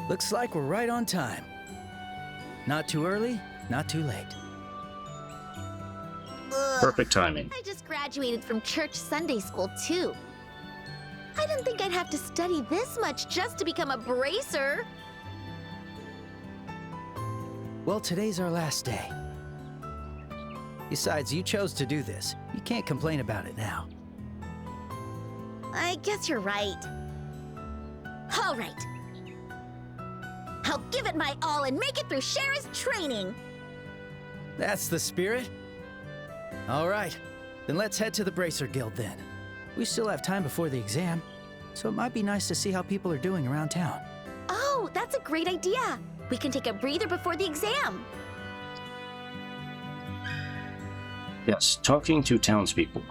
Looks like we're right on time. Not too early, not too late. Perfect timing. I just graduated from church Sunday school, too. I didn't think I'd have to study this much just to become a bracer. Well, today's our last day. Besides, you chose to do this. You can't complain about it now. I guess you're right. All right. I'll give it my all and make it through Shara's training. That's the spirit. All right, then let's head to the Bracer Guild then. We still have time before the exam, so it might be nice to see how people are doing around town. Oh, that's a great idea. We can take a breather before the exam. Yes, talking to townspeople.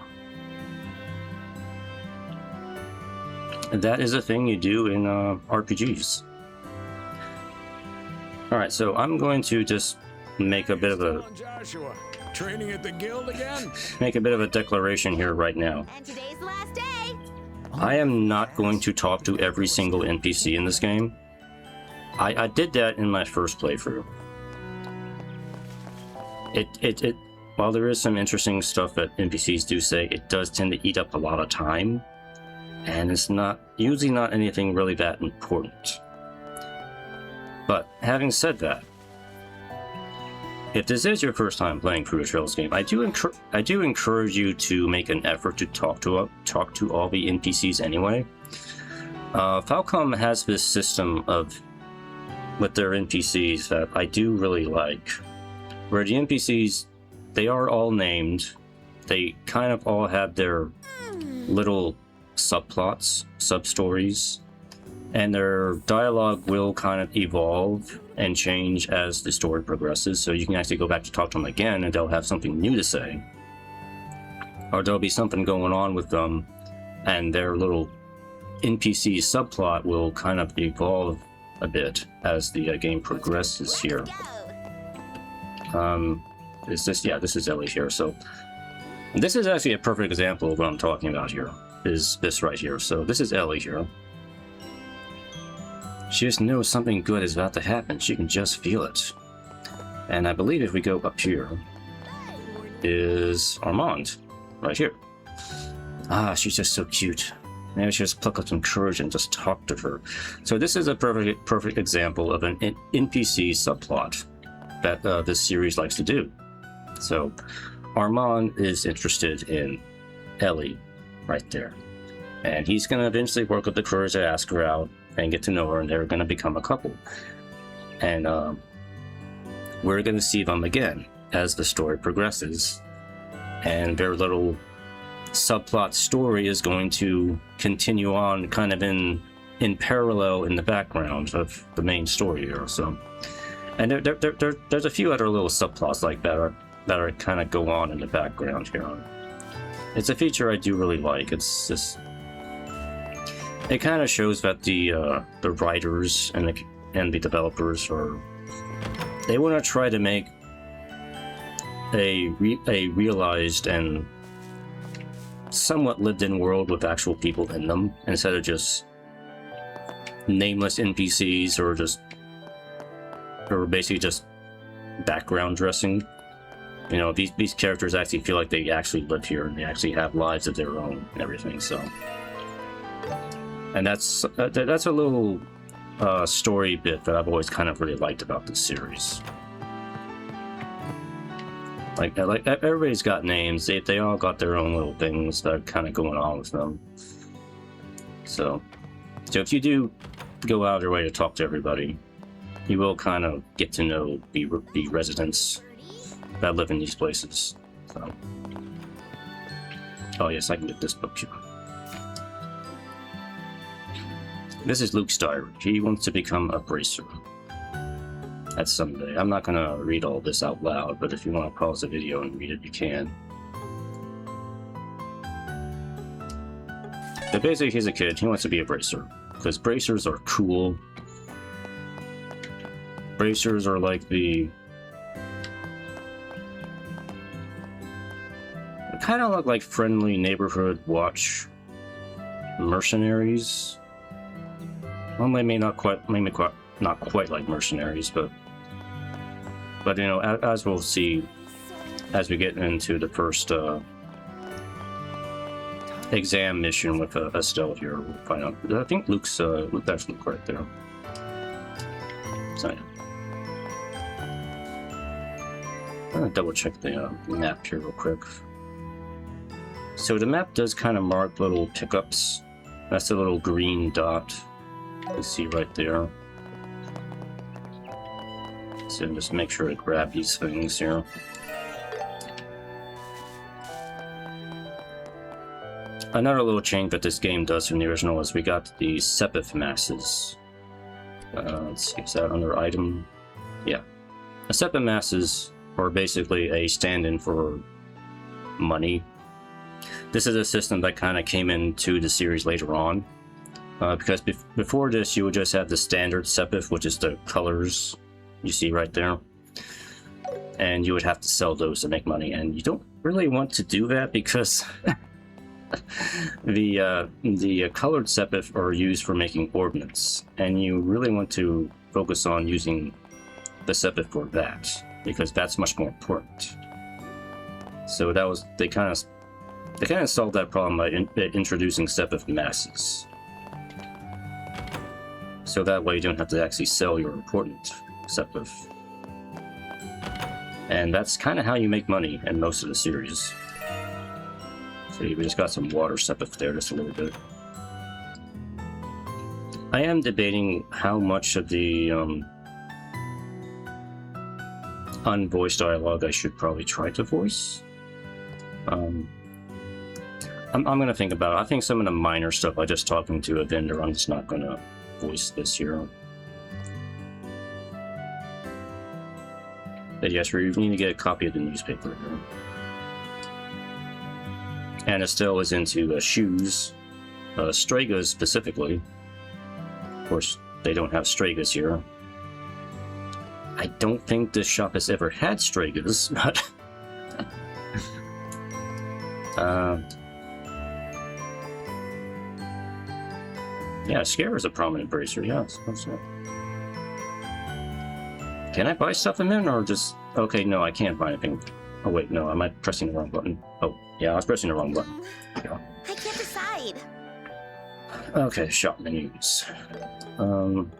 And that is a thing you do in RPGs. Alright, so I'm going to just make a bit of a... Estelle and Joshua, training at the guild again? Make a bit of a declaration here right now. And today's the last day. I am not going to talk to every single NPC in this game. I did that in my first playthrough. While there is some interesting stuff that NPCs do say, it does tend to eat up a lot of time. And it's usually not anything really that important. But having said that, if this is your first time playing through a Trails game, I do encourage you to make an effort to talk to all the NPCs anyway. Falcom has this system with their NPCs that I do really like, where the NPCs, they are all named. They kind of all have their little subplots, sub-stories, and their dialogue will kind of evolve and change as the story progresses, so you can actually go back to talk to them again and they'll have something new to say. Or there'll be something going on with them and their little NPC subplot will kind of evolve a bit as the game progresses here. This is Ellie here, so this is actually a perfect example of what I'm talking about here, is this right here. So this is Ellie here. She just knows something good is about to happen. She can just feel it. And I believe if we go up here, is Armand, right here. Ah, she's just so cute. Maybe I should just pluck up some courage and just talk to her. So this is a perfect example of an NPC subplot that this series likes to do. So Armand is interested in Ellie right there. And he's going to eventually work up the courage to ask her out and get to know her, and they're going to become a couple. And we're going to see them again as the story progresses. And their little subplot story is going to continue on kind of in parallel in the background of the main story here. So, and there's a few other little subplots like that are kind of go on in the background here. It's a feature I do really like. It's just, it kind of shows that the writers and the developers they want to try to make a realized and somewhat lived-in world with actual people in them, instead of just nameless NPCs or basically just background dressing. You know, these characters actually feel like they actually live here and they actually have lives of their own and everything. So, and that's a little story bit that I've always kind of really liked about this series. Like everybody's got names. They all got their own little things that are kind of going on with them. So if you do go out of your way to talk to everybody, you will kind of get to know the residents that live in these places. So, oh yes, I can get this book here. This is Luke's diary. He wants to become a bracer. That's someday. I'm not going to read all this out loud, but if you want to pause the video and read it, you can. But basically, he's a kid. He wants to be a bracer, because bracers are cool. Bracers are like the... They kind of look like friendly neighborhood watch mercenaries. Well, maybe not quite like mercenaries, but you know, as we'll see as we get into the first exam mission with Estelle here, we'll find out. I think that's Luke right there. So yeah. I'm gonna double check the map here real quick. So the map does kind of mark little pickups. That's the little green dot you see right there. So just make sure to grab these things here. Another little change that this game does from the original is we got the Sepith masses. Let's see, is that under item? Yeah. The Sepith masses are basically a stand-in for money. This is a system that kind of came into the series later on. Because before this, you would just have the standard Sepith, which is the colors you see right there. And you would have to sell those to make money. And you don't really want to do that because the colored Sepith are used for making ordnance. And you really want to focus on using the Sepith for that, because that's much more important. So that was, they kind of solved that problem by introducing Sepith masses. So that way you don't have to actually sell your important Sepith. And that's kind of how you make money in most of the series. See, we just got some water Sepith there just a little bit. I am debating how much of the unvoiced dialogue I should probably try to voice. I'm gonna think about it. I think some of the minor stuff, like just talking to a vendor, I'm just not gonna voice this year. But yes, we need to get a copy of the newspaper here. And Estelle is into shoes, Stragas specifically. Of course, they don't have Stragas here. I don't think this shop has ever had Stragas, but yeah, Scare is a prominent bracer, yeah, I suppose so. Can I buy stuff in there, or just... Okay, no, I can't buy anything. Oh wait, no, am I pressing the wrong button? Oh, yeah, I was pressing the wrong button. Yeah. I can't decide. Okay, shop menus. Can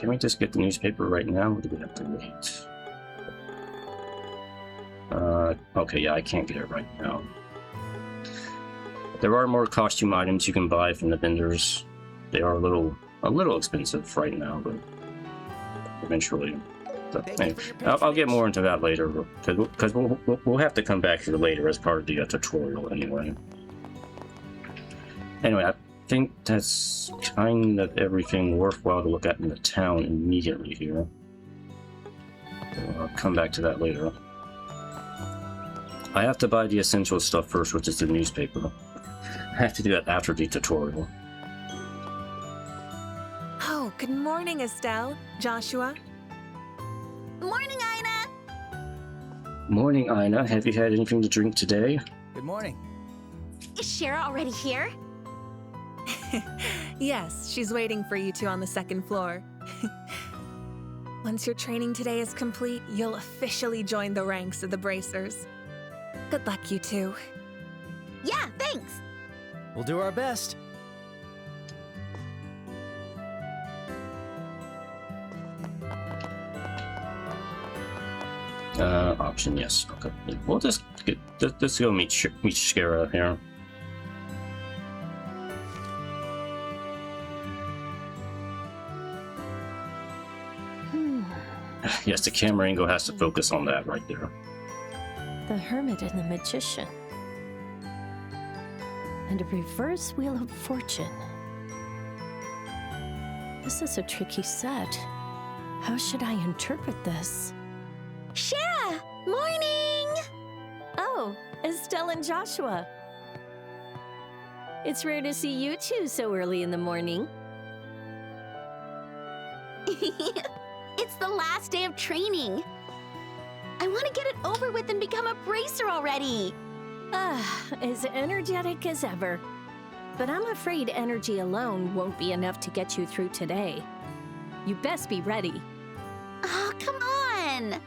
we just get the newspaper right now, or do we have to wait? Okay, yeah, I can't get it right now. There are more costume items you can buy from the vendors. They are a little expensive right now, but eventually. So, anyway, I'll get more into that later, because we'll have to come back here later as part of the tutorial anyway. Anyway, I think that's kind of everything worthwhile to look at in the town immediately here. So I'll come back to that later. I have to buy the essential stuff first, which is the newspaper. I have to do that after the tutorial. Oh, good morning, Estelle. Joshua? Morning, Ina! Morning, Ina. Have you had anything to drink today? Good morning. Is Shara already here? Yes, she's waiting for you two on the second floor. Once your training today is complete, you'll officially join the ranks of the bracers. Good luck, you two. Yeah, thanks! We'll do our best. Option, yes. Okay. We'll just go meet Shara here. Yes, the camera angle has to focus on that right there. The Hermit and the Magician. And a reverse Wheel of Fortune. This is a tricky set. How should I interpret this? Shara! Morning! Oh, Estelle and Joshua. It's rare to see you two so early in the morning. It's the last day of training. I want to get it over with and become a bracer already. As energetic as ever. But I'm afraid energy alone won't be enough to get you through today. You best be ready. Oh, come on!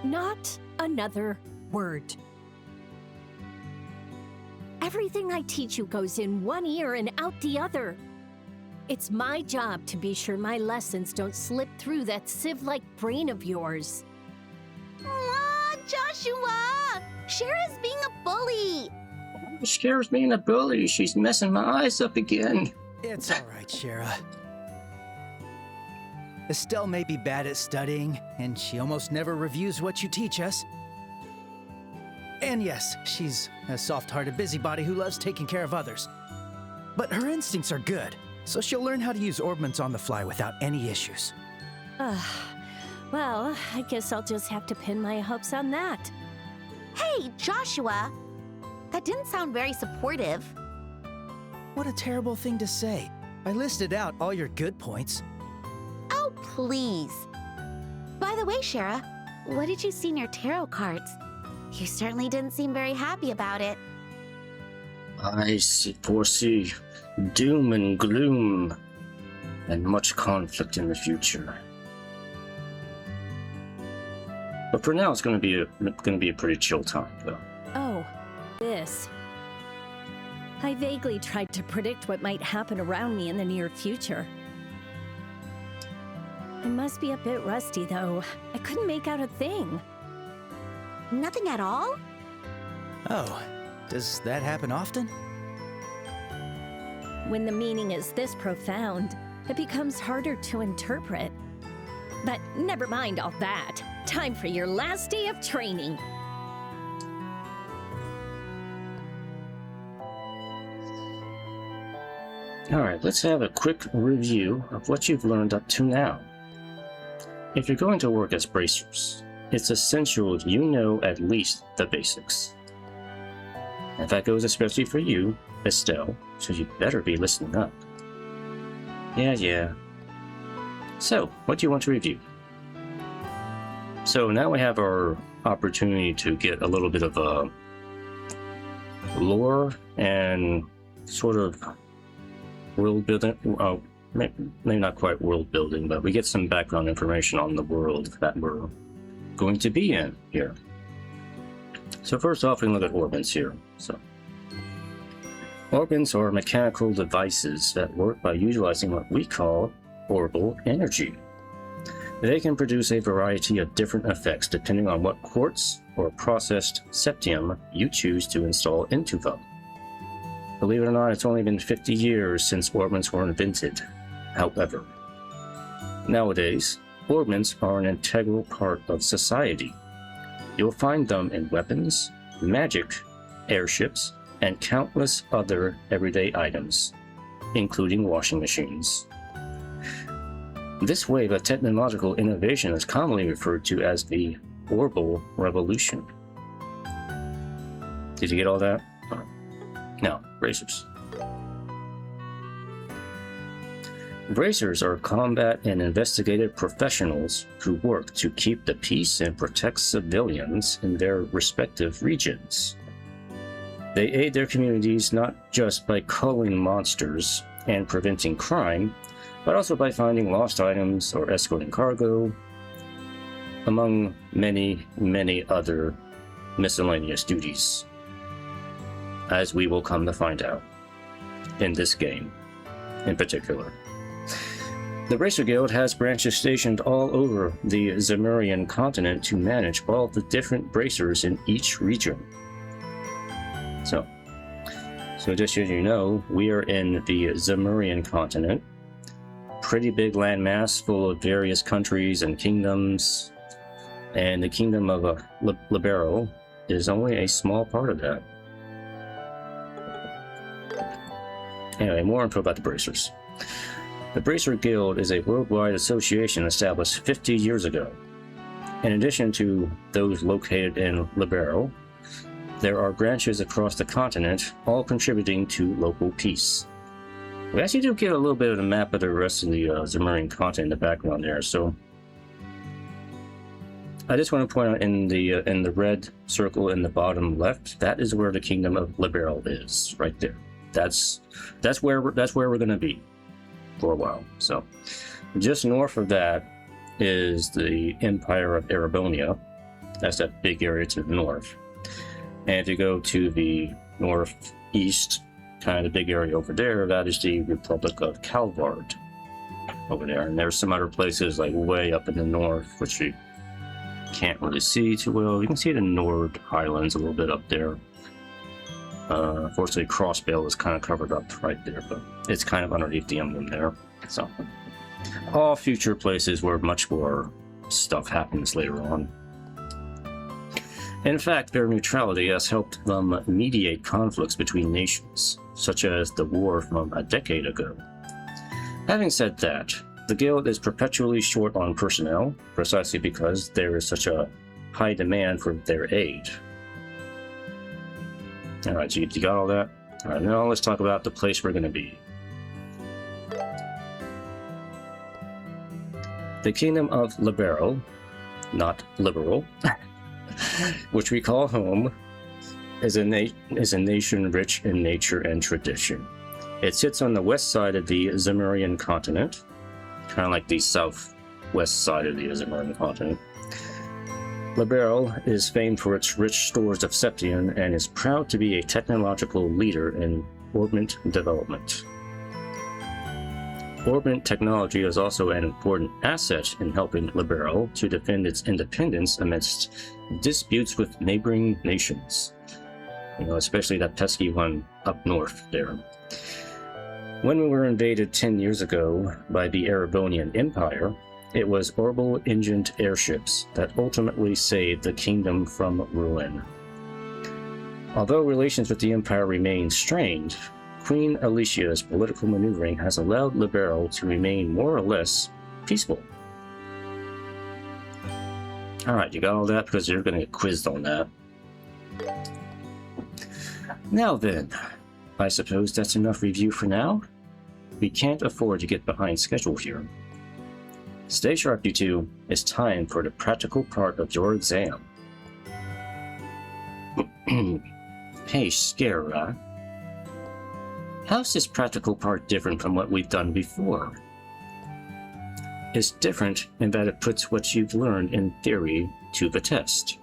Not another word. Everything I teach you goes in one ear and out the other. It's my job to be sure my lessons don't slip through that sieve-like brain of yours. Aw, Joshua! Shara's being a bully! It scares me in a bully. She's messing my eyes up again. It's all right, Shara. Estelle may be bad at studying, and she almost never reviews what you teach us. And yes, she's a soft-hearted busybody who loves taking care of others. But her instincts are good, so she'll learn how to use orbments on the fly without any issues. Well, I guess I'll just have to pin my hopes on that. Hey, Joshua! That didn't sound very supportive. What a terrible thing to say. I listed out all your good points. Oh, please. By the way, Shara, what did you see in your tarot cards? You certainly didn't seem very happy about it. I foresee doom and gloom and much conflict in the future. But for now, it's going to be a pretty chill time, though. Oh, this. I vaguely tried to predict what might happen around me in the near future. I must be a bit rusty, though. I couldn't make out a thing. Nothing at all? Oh, does that happen often? When the meaning is this profound, it becomes harder to interpret. But never mind all that. Time for your last day of training. Alright, let's have a quick review of what you've learned up to now. If you're going to work as bracers, it's essential you know at least the basics. And that goes especially for you, Estelle, so you better be listening up. Yeah. So, what do you want to review? So now we have our opportunity to get a little bit of lore and sort of world building. Maybe not quite world building, but we get some background information on the world that we're going to be in here. So first off, we can look at orbments here. So orbments are mechanical devices that work by utilizing what we call orbital energy. They can produce a variety of different effects depending on what quartz or processed septium you choose to install into them. Believe it or not, it's only been 50 years since orbments were invented. However, nowadays, orbments are an integral part of society. You'll find them in weapons, magic, airships, and countless other everyday items, including washing machines. This wave of technological innovation is commonly referred to as the Orbital Revolution. Did you get all that? Now, bracers. Bracers are combat and investigative professionals who work to keep the peace and protect civilians in their respective regions. They aid their communities not just by culling monsters and preventing crime, but also by finding lost items or escorting cargo, among many, many other miscellaneous duties, as we will come to find out in this game in particular. The Bracer Guild has branches stationed all over the Zemurian continent to manage all the different bracers in each region. So just so you know, we are in the Zemurian continent. Pretty big landmass full of various countries and kingdoms, and the kingdom of Libero is only a small part of that. Anyway, more info about the bracers. The Bracer Guild is a worldwide association established 50 years ago. In addition to those located in Libero, there are branches across the continent, all contributing to local peace. We actually do get a little bit of a map of the rest of the Zemurian continent in the background there, so I just want to point out in the red circle in the bottom left, that is where the kingdom of Libero is, right there. That's where we're going to be for a while. So just north of that is the Empire of Erebonia. That's that big area to the north. And if you go to the northeast, kind of the big area over there, that is the Republic of Calvard over there. And there's some other places like way up in the north, which you can't really see too well. You can see the Nord Islands a little bit up there. Unfortunately, Crossbell is kind of covered up right there, but it's kind of underneath the emblem there. So, all future places where much more stuff happens later on. In fact, their neutrality has helped them mediate conflicts between nations, such as the war from a decade ago. Having said that, the Guild is perpetually short on personnel, precisely because there is such a high demand for their aid. Alright, you got all that? Alright, now let's talk about the place we're going to be. The Kingdom of Libero, not liberal, which we call home, is a nation rich in nature and tradition. It sits on the west side of the Zemurian continent, kind of like the southwest side of the Zemurian continent. Libero is famed for its rich stores of Septian and is proud to be a technological leader in orbment development. Orbment technology is also an important asset in helping Libero to defend its independence amidst disputes with neighboring nations. You know, especially that pesky one up north there. When we were invaded 10 years ago by the Erebonian Empire, it was orbital-engined airships that ultimately saved the kingdom from ruin. Although relations with the Empire remain strained, Queen Alicia's political maneuvering has allowed Libero to remain more or less peaceful. Alright, you got all that because you're going to get quizzed on that. Now then, I suppose that's enough review for now. We can't afford to get behind schedule here. Stay sharp, you two. It's time for the practical part of your exam. Hey, Scara. How's this practical part different from what we've done before? It's different in that it puts what you've learned in theory to the test.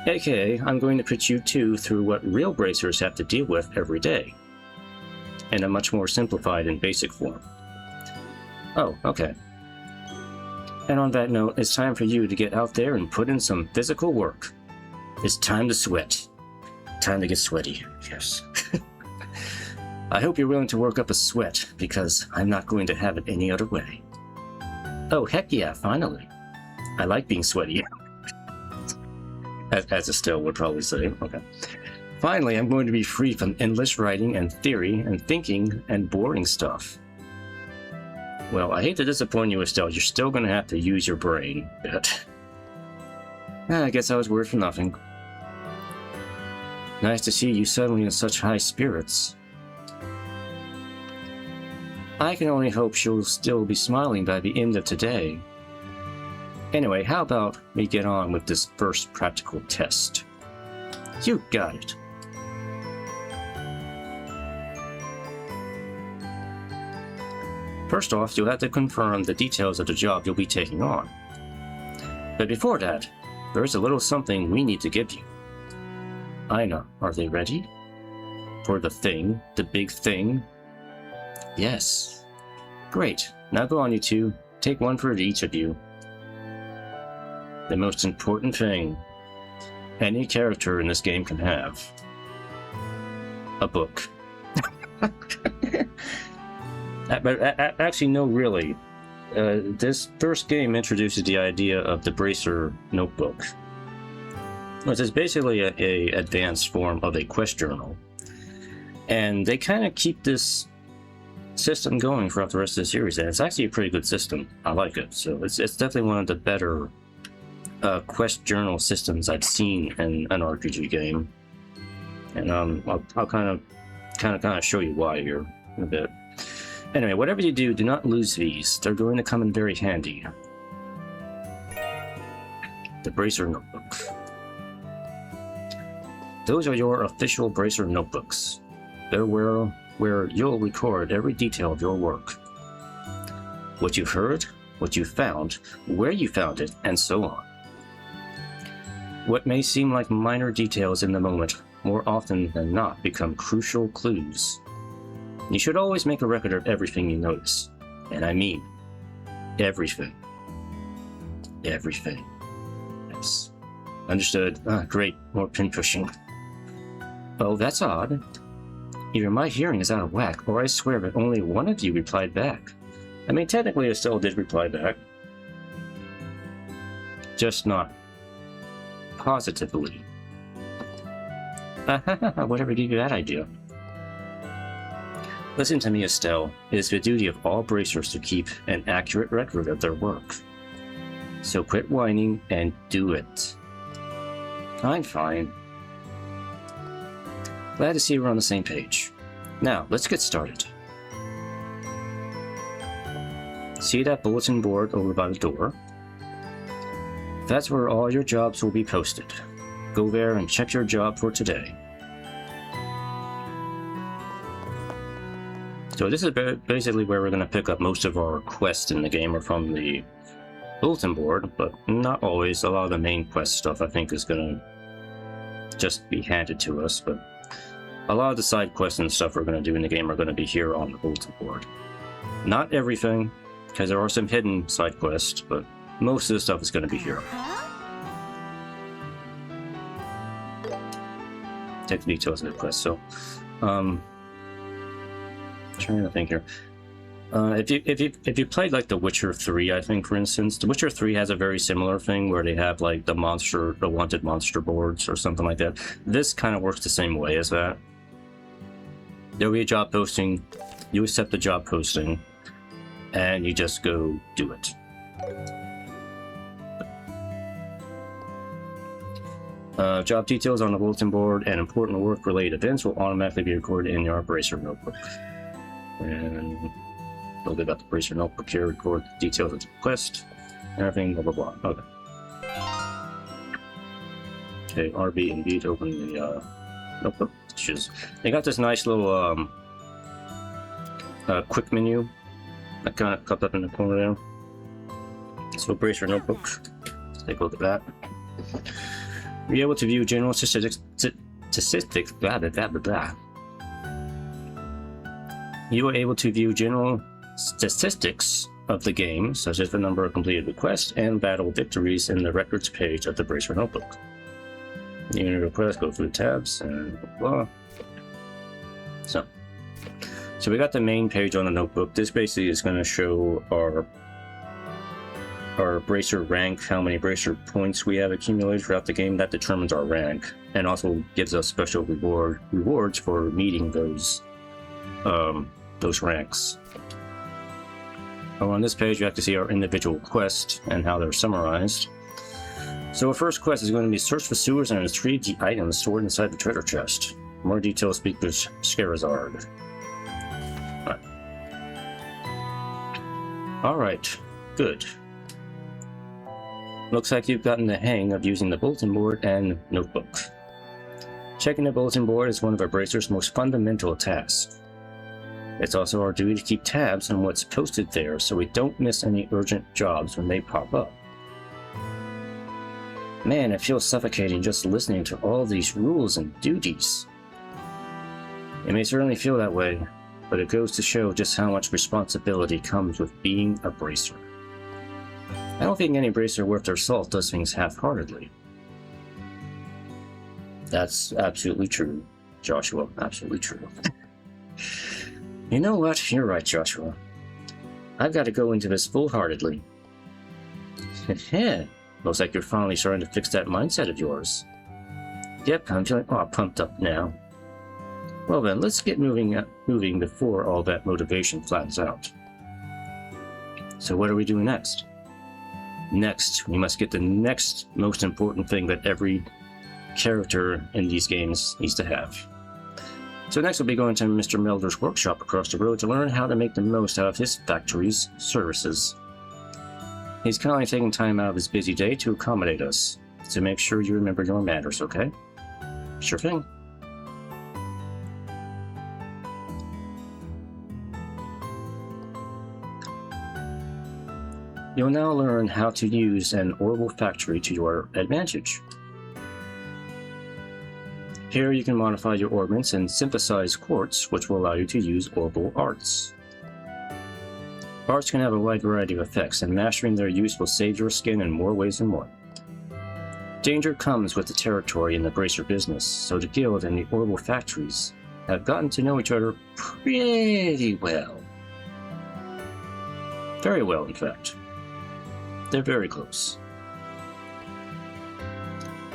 AKA, I'm going to put you two through what real bracers have to deal with every day, in a much more simplified and basic form. Oh, okay. And on that note, it's time for you to get out there and put in some physical work. It's time to sweat. Time to get sweaty, yes. I hope you're willing to work up a sweat, because I'm not going to have it any other way. Oh, heck yeah, finally. I like being sweaty. As Estelle would probably say. Okay. Finally, I'm going to be free from endless writing and theory and thinking and boring stuff. Well, I hate to disappoint you, Estelle. You're still going to have to use your brain. But I guess I was worried for nothing. Nice to see you suddenly in such high spirits. I can only hope she'll still be smiling by the end of today. Anyway, how about we get on with this first practical test? You got it. First off, you'll have to confirm the details of the job you'll be taking on. But before that, there's a little something we need to give you. Aina, are they ready? For the thing, the big thing? Yes. Great. Now go on, you two. Take one for each of you. The most important thing any character in this game can have. A book. But actually, no, really. This first game introduces the idea of the Bracer notebook, which is basically a advanced form of a quest journal. And they kind of keep this system going throughout the rest of the series, and it's actually a pretty good system. I like it. So it's definitely one of the better quest journal systems I've seen in an RPG game. And I'll kind of show you why here in a bit. Anyway, whatever you do not lose these. They're going to come in very handy. The Bracer Notebook. Those are your official Bracer notebooks. They're where you'll record every detail of your work. what you've heard, what you found, where you found it, and so on. What may seem like minor details in the moment more often than not become crucial clues. You should always make a record of everything you notice. And I mean everything. Everything. Yes. Understood. Great. More pin pushing. Oh, that's odd. Either my hearing is out of whack, or I swear that only one of you replied back. I mean, technically Estelle did reply back. Just not positively. Whatever gave you that idea? Listen to me, Estelle. It is the duty of all bracers to keep an accurate record of their work. So quit whining and do it. I'm fine. Glad to see we're on the same page. Now, let's get started. See that bulletin board over by the door? That's where all your jobs will be posted. Go there and check your job for today. So this is basically where we're going to pick up most of our quests in the game are from the bulletin board, but not always. A lot of the main quest stuff I think is going to just be handed to us, but a lot of the side quests and stuff we're going to do in the game are going to be here on the bulletin board. Not everything, because there are some hidden side quests, but most of the stuff is going to be here. Take the details of the quest. So, trying to think here. If you played like The Witcher 3, I think, for instance, The Witcher 3 has a very similar thing where they have like the wanted monster boards or something like that. This kind of works the same way as that. There'll be a job posting, you accept the job posting, and you just go do it. Job details on the bulletin board and important work-related events will automatically be recorded in your Bracer notebook. And a little bit about the Bracer notebook here, record the details of the quest, everything, blah, blah, blah. Okay. Okay, RB and B to open the notebook. Which is, they got this nice little quick menu that kind of cupped up in the corner there. So Bracer notebook, let's take a look at that. Be able to view general statistics, blah, blah, blah, blah, blah. You are able to view general statistics of the game, such as the number of completed requests and battle victories in the records page of the Bracer notebook. You can request, go through the tabs, and blah. So we got the main page on the notebook. This basically is going to show our Bracer rank, how many Bracer points we have accumulated throughout the game. That determines our rank, and also gives us special rewards for meeting those ranks. On this page, you have to see our individual quests and how they're summarized. So our first quest is going to be search for sewers and retrieve the items stored inside the treasure chest. More details speak with Scarazard. Alright, good. Looks like you've gotten the hang of using the bulletin board and notebook. Checking the bulletin board is one of our Bracer's most fundamental tasks. It's also our duty to keep tabs on what's posted there so we don't miss any urgent jobs when they pop up. Man, it feels suffocating just listening to all these rules and duties. It may certainly feel that way, but it goes to show just how much responsibility comes with being a Bracer. I don't think any Bracer worth their salt does things half-heartedly. That's absolutely true, Joshua. Absolutely true. You know what? You're right, Joshua. I've got to go into this full-heartedly. Looks like you're finally starting to fix that mindset of yours. Yep, I'm feeling all pumped up now. Well then, let's get moving before all that motivation flattens out. So what are we doing next? Next, we must get the next most important thing that every character in these games needs to have. So next we'll be going to Mr. Melder's workshop across the road to learn how to make the most out of his factory's services. He's kindly taking time out of his busy day to accommodate us, so make sure you remember your manners, okay? Sure thing. you'll now learn how to use an orbital factory to your advantage. Here you can modify your orbits and synthesize quartz, which will allow you to use orbital arts. Arts can have a wide variety of effects, and mastering their use will save your skin in more ways than one. Danger comes with the territory in the bracer business, so the guild and the orbital factories have gotten to know each other pretty well. Very well, in fact. They're very close.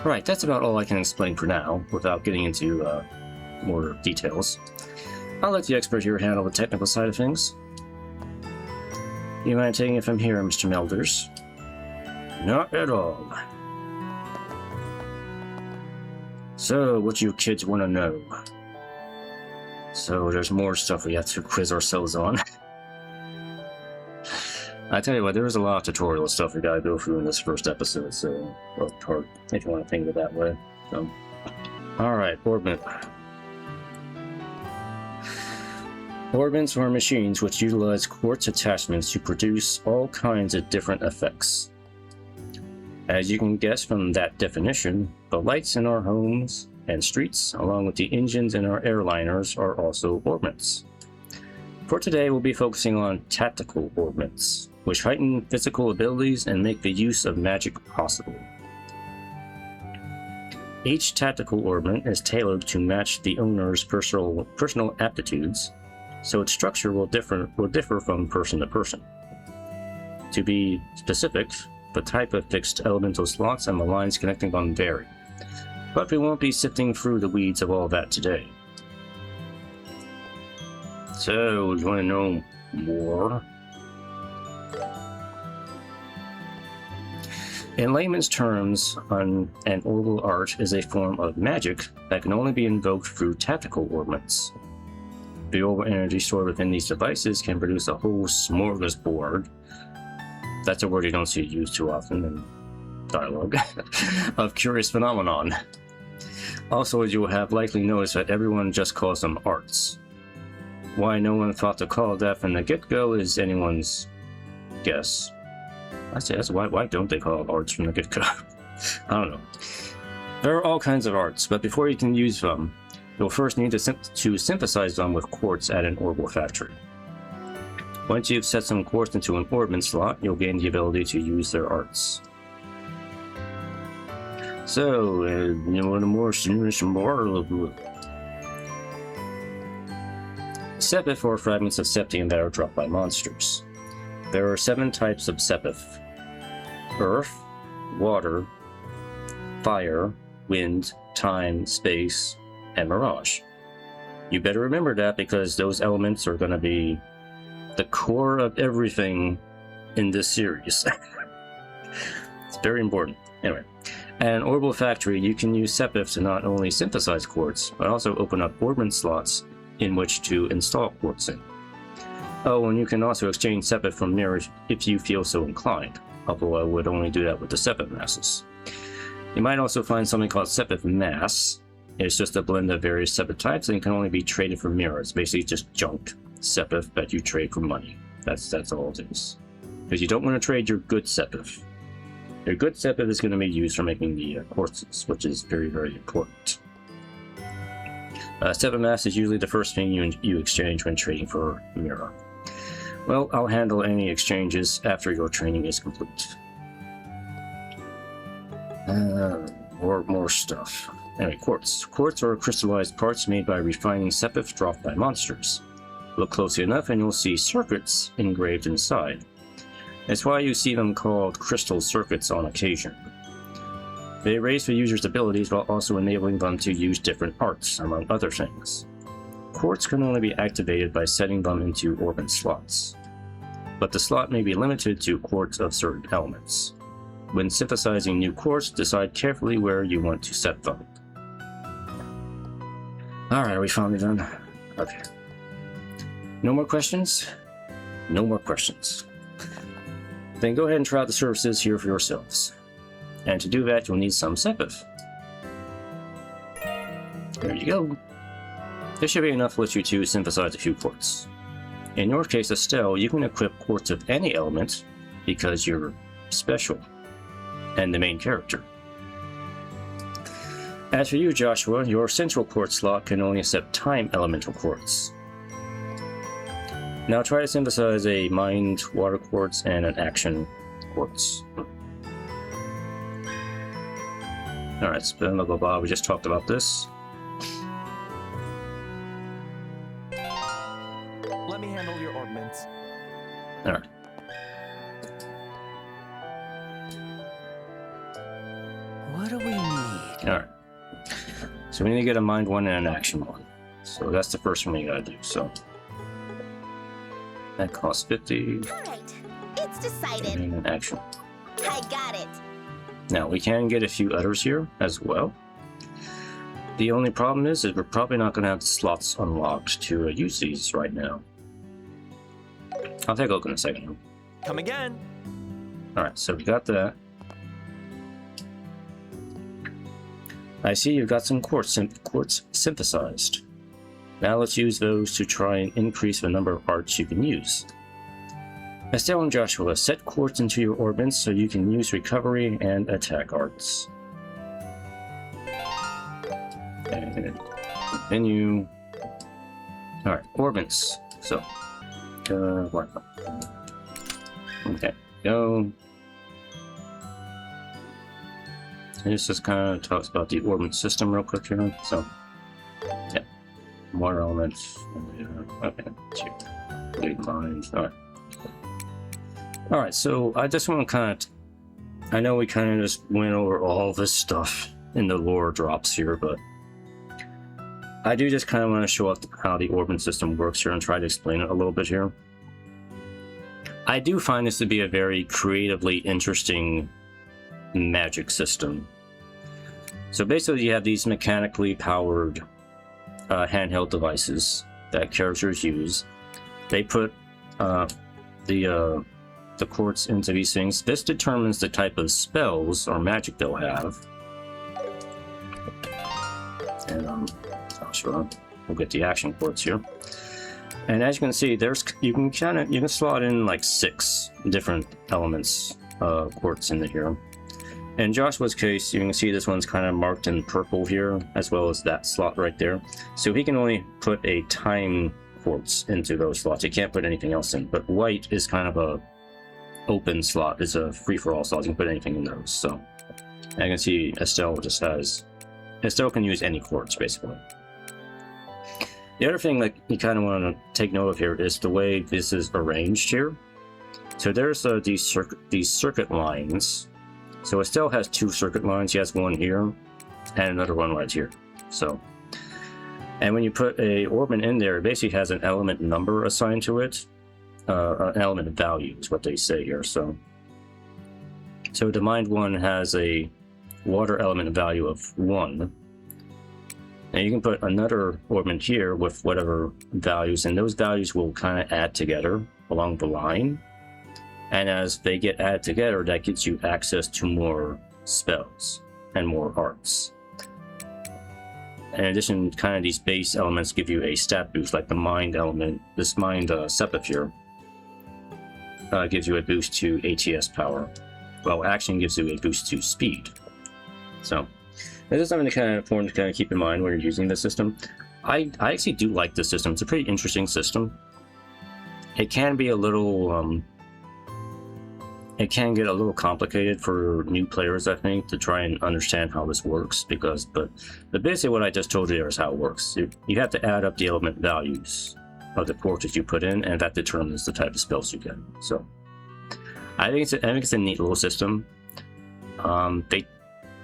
Right, that's about all I can explain for now, without getting into more details. I'll let the expert here handle the technical side of things. You mind taking it from here, Mr. Melders? Not at all. So, what do you kids want to know? So, there's more stuff we have to quiz ourselves on. I tell you what, there is a lot of tutorial stuff we gotta go through in this first episode, so, or part, if you want to think of it that way. So, alright, orbit. Orbits are machines which utilize quartz attachments to produce all kinds of different effects. As you can guess from that definition, the lights in our homes and streets, along with the engines in our airliners, are also orbits. For today, we'll be focusing on tactical orbits, which heighten physical abilities and make the use of magic possible. Each tactical orbit is tailored to match the owner's personal aptitudes, so its structure will differ from person to person. To be specific, the type of fixed elemental slots and the lines connecting them vary, but we won't be sifting through the weeds of all that today. So, you want to know more? In layman's terms, an orbital art is a form of magic that can only be invoked through tactical orbits. The orbital energy stored within these devices can produce a whole smorgasbord. That's a word you don't see used too often in dialogue. Of curious phenomenon. Also, as you will have likely noticed that everyone just calls them arts. Why no one thought to call that from the get-go is anyone's guess. I say that's why don't they call it arts from the get-go? I don't know. There are all kinds of arts, but before you can use them, you'll first need to synthesize them with quartz at an orbital factory. Once you've set some quartz into an orbit slot, you'll gain the ability to use their arts. So, you want more? Sepith are fragments of septium that are dropped by monsters. There are 7 types of sepith: earth, water, fire, wind, time, space, and mirage. You better remember that because those elements are going to be the core of everything in this series. It's very important. Anyway, at an orbital factory, you can use sepith to not only synthesize quartz, but also open up orbit slots in which to install quartz in. Oh, and you can also exchange sepith from mirrors if you feel so inclined, although I would only do that with the sepith masses. You might also find something called sepith mass. It's just a blend of various sepith types and can only be traded for mirrors. Basically just junk sepith that you trade for money. That's all it is. Because you don't want to trade your good sepith. Your good sepith is going to be used for making the quartzes, which is very, very important. Sepith mass is usually the first thing you exchange when trading for a mirror. Well, I'll handle any exchanges after your training is complete. More stuff. Anyway, quartz. Quartz are crystallized parts made by refining sepith dropped by monsters. Look closely enough and you'll see circuits engraved inside. That's why you see them called crystal circuits on occasion. They raise the user's abilities while also enabling them to use different arts, among other things. Quartz can only be activated by setting them into orbit slots, but the slot may be limited to quartz of certain elements. When synthesizing new quartz, decide carefully where you want to set them. Alright, are we finally done? Okay. No more questions? No more questions. Then go ahead and try out the services here for yourselves. And to do that, you'll need some sepith. There you go. This should be enough to let you to synthesize a few quartz. In your case, Estelle, you can equip quartz of any element because you're special and the main character. As for you, Joshua, your central quartz slot can only accept time elemental quartz. Now try to synthesize a mind water quartz and an action quartz. Alright, spin, blah blah blah, we just talked about this. Let me handle your ordnance. Alright. What do we need? Alright. So we need to get a mind one and an action one. So that's the first one we gotta do, so. That costs 50. Alright, it's decided. And an action. I got it. Now we can get a few others here as well. The only problem is that we're probably not going to have the slots unlocked to use these right now. I'll take a look in a second. Come again. Alright, so we got that. I see you've got some quartz synthesized. Now let's use those to try and increase the number of arts you can use. Estelle and Joshua, set quartz into your orbits so you can use recovery and attack arts. And continue. Alright, orbits. So, what? Okay, go. This just kind of talks about the orbit system real quick here. So, yeah, water elements. Okay, two. Big lines. Alright. Alright, so I just want to kind of... I know we kind of just went over all this stuff in the lore drops here, but... I do just kind of want to show up how the orbit system works here and try to explain it a little bit here. I do find this to be a very creatively interesting magic system. So basically you have these mechanically powered handheld devices that characters use. They put the quartz into these things. This determines the type of spells or magic they'll have. And Joshua, we'll get the action quartz here. And as you can see, you can slot in like 6 different elements quartz in here. In Joshua's case, you can see this one's kind of marked in purple here, as well as that slot right there. So he can only put a time quartz into those slots. He can't put anything else in. But white is kind of a open slot. It's a free-for-all slot. You can put anything in those. So I can see Estelle can use any quartz basically. The other thing that you kind of want to take note of here is the way this is arranged here. So there's these circuit lines. So Estelle has 2 circuit lines. She has one here and another one right here. So, and when you put a orbit in there, it basically has an element number assigned to it. An element value is what they say here. So the mind one has a water element value of 1. And you can put another orbit here with whatever values, and those values will kind of add together along the line. And as they get added together, that gives you access to more spells and more arts. In addition, kind of these base elements give you a stat boost, like the mind element. This mind sepith here gives you a boost to ATS power, while action gives you a boost to speed. So this is something to kind of important to kind of keep in mind when you're using this system. I actually do like this system. It's a pretty interesting system. It can be a little it can get a little complicated for new players, I think, to try and understand how this works, but basically what I just told you there is how it works. You have to add up the element values of the quartz you put in, and that determines the type of spells you get. So I think it's a neat little system. They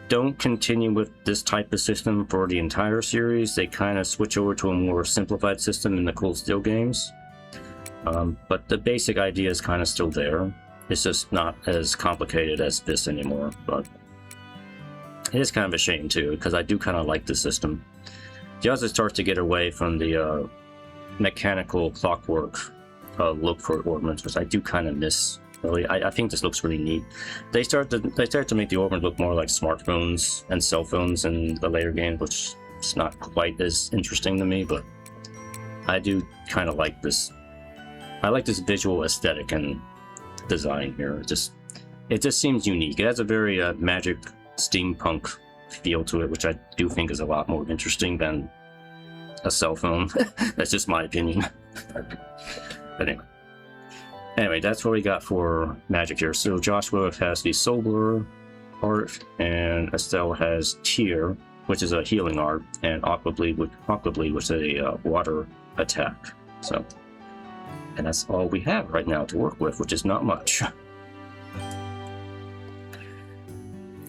don't continue with this type of system for the entire series. They kind of switch over to a more simplified system in the Cold Steel games. But the basic idea is kind of still there. It's just not as complicated as this anymore, but it is kind of a shame too, because I do kind of like the system. You also start to get away from the mechanical clockwork look for ornaments, which I do kind of miss. Really, I think this looks really neat. They start to make the ornaments look more like smartphones and cell phones in the later games, which is not quite as interesting to me, but I do kind of like this. I like this visual aesthetic, and design here. It just seems unique. It has a very magic steampunk feel to it, which I do think is a lot more interesting than a cell phone. That's just my opinion. But anyway, that's what we got for magic here. So Joshua has the solar art, and Estelle has Tear, which is a healing art, and Aqua Bleed, which is a water attack. So, and that's all we have right now to work with, which is not much.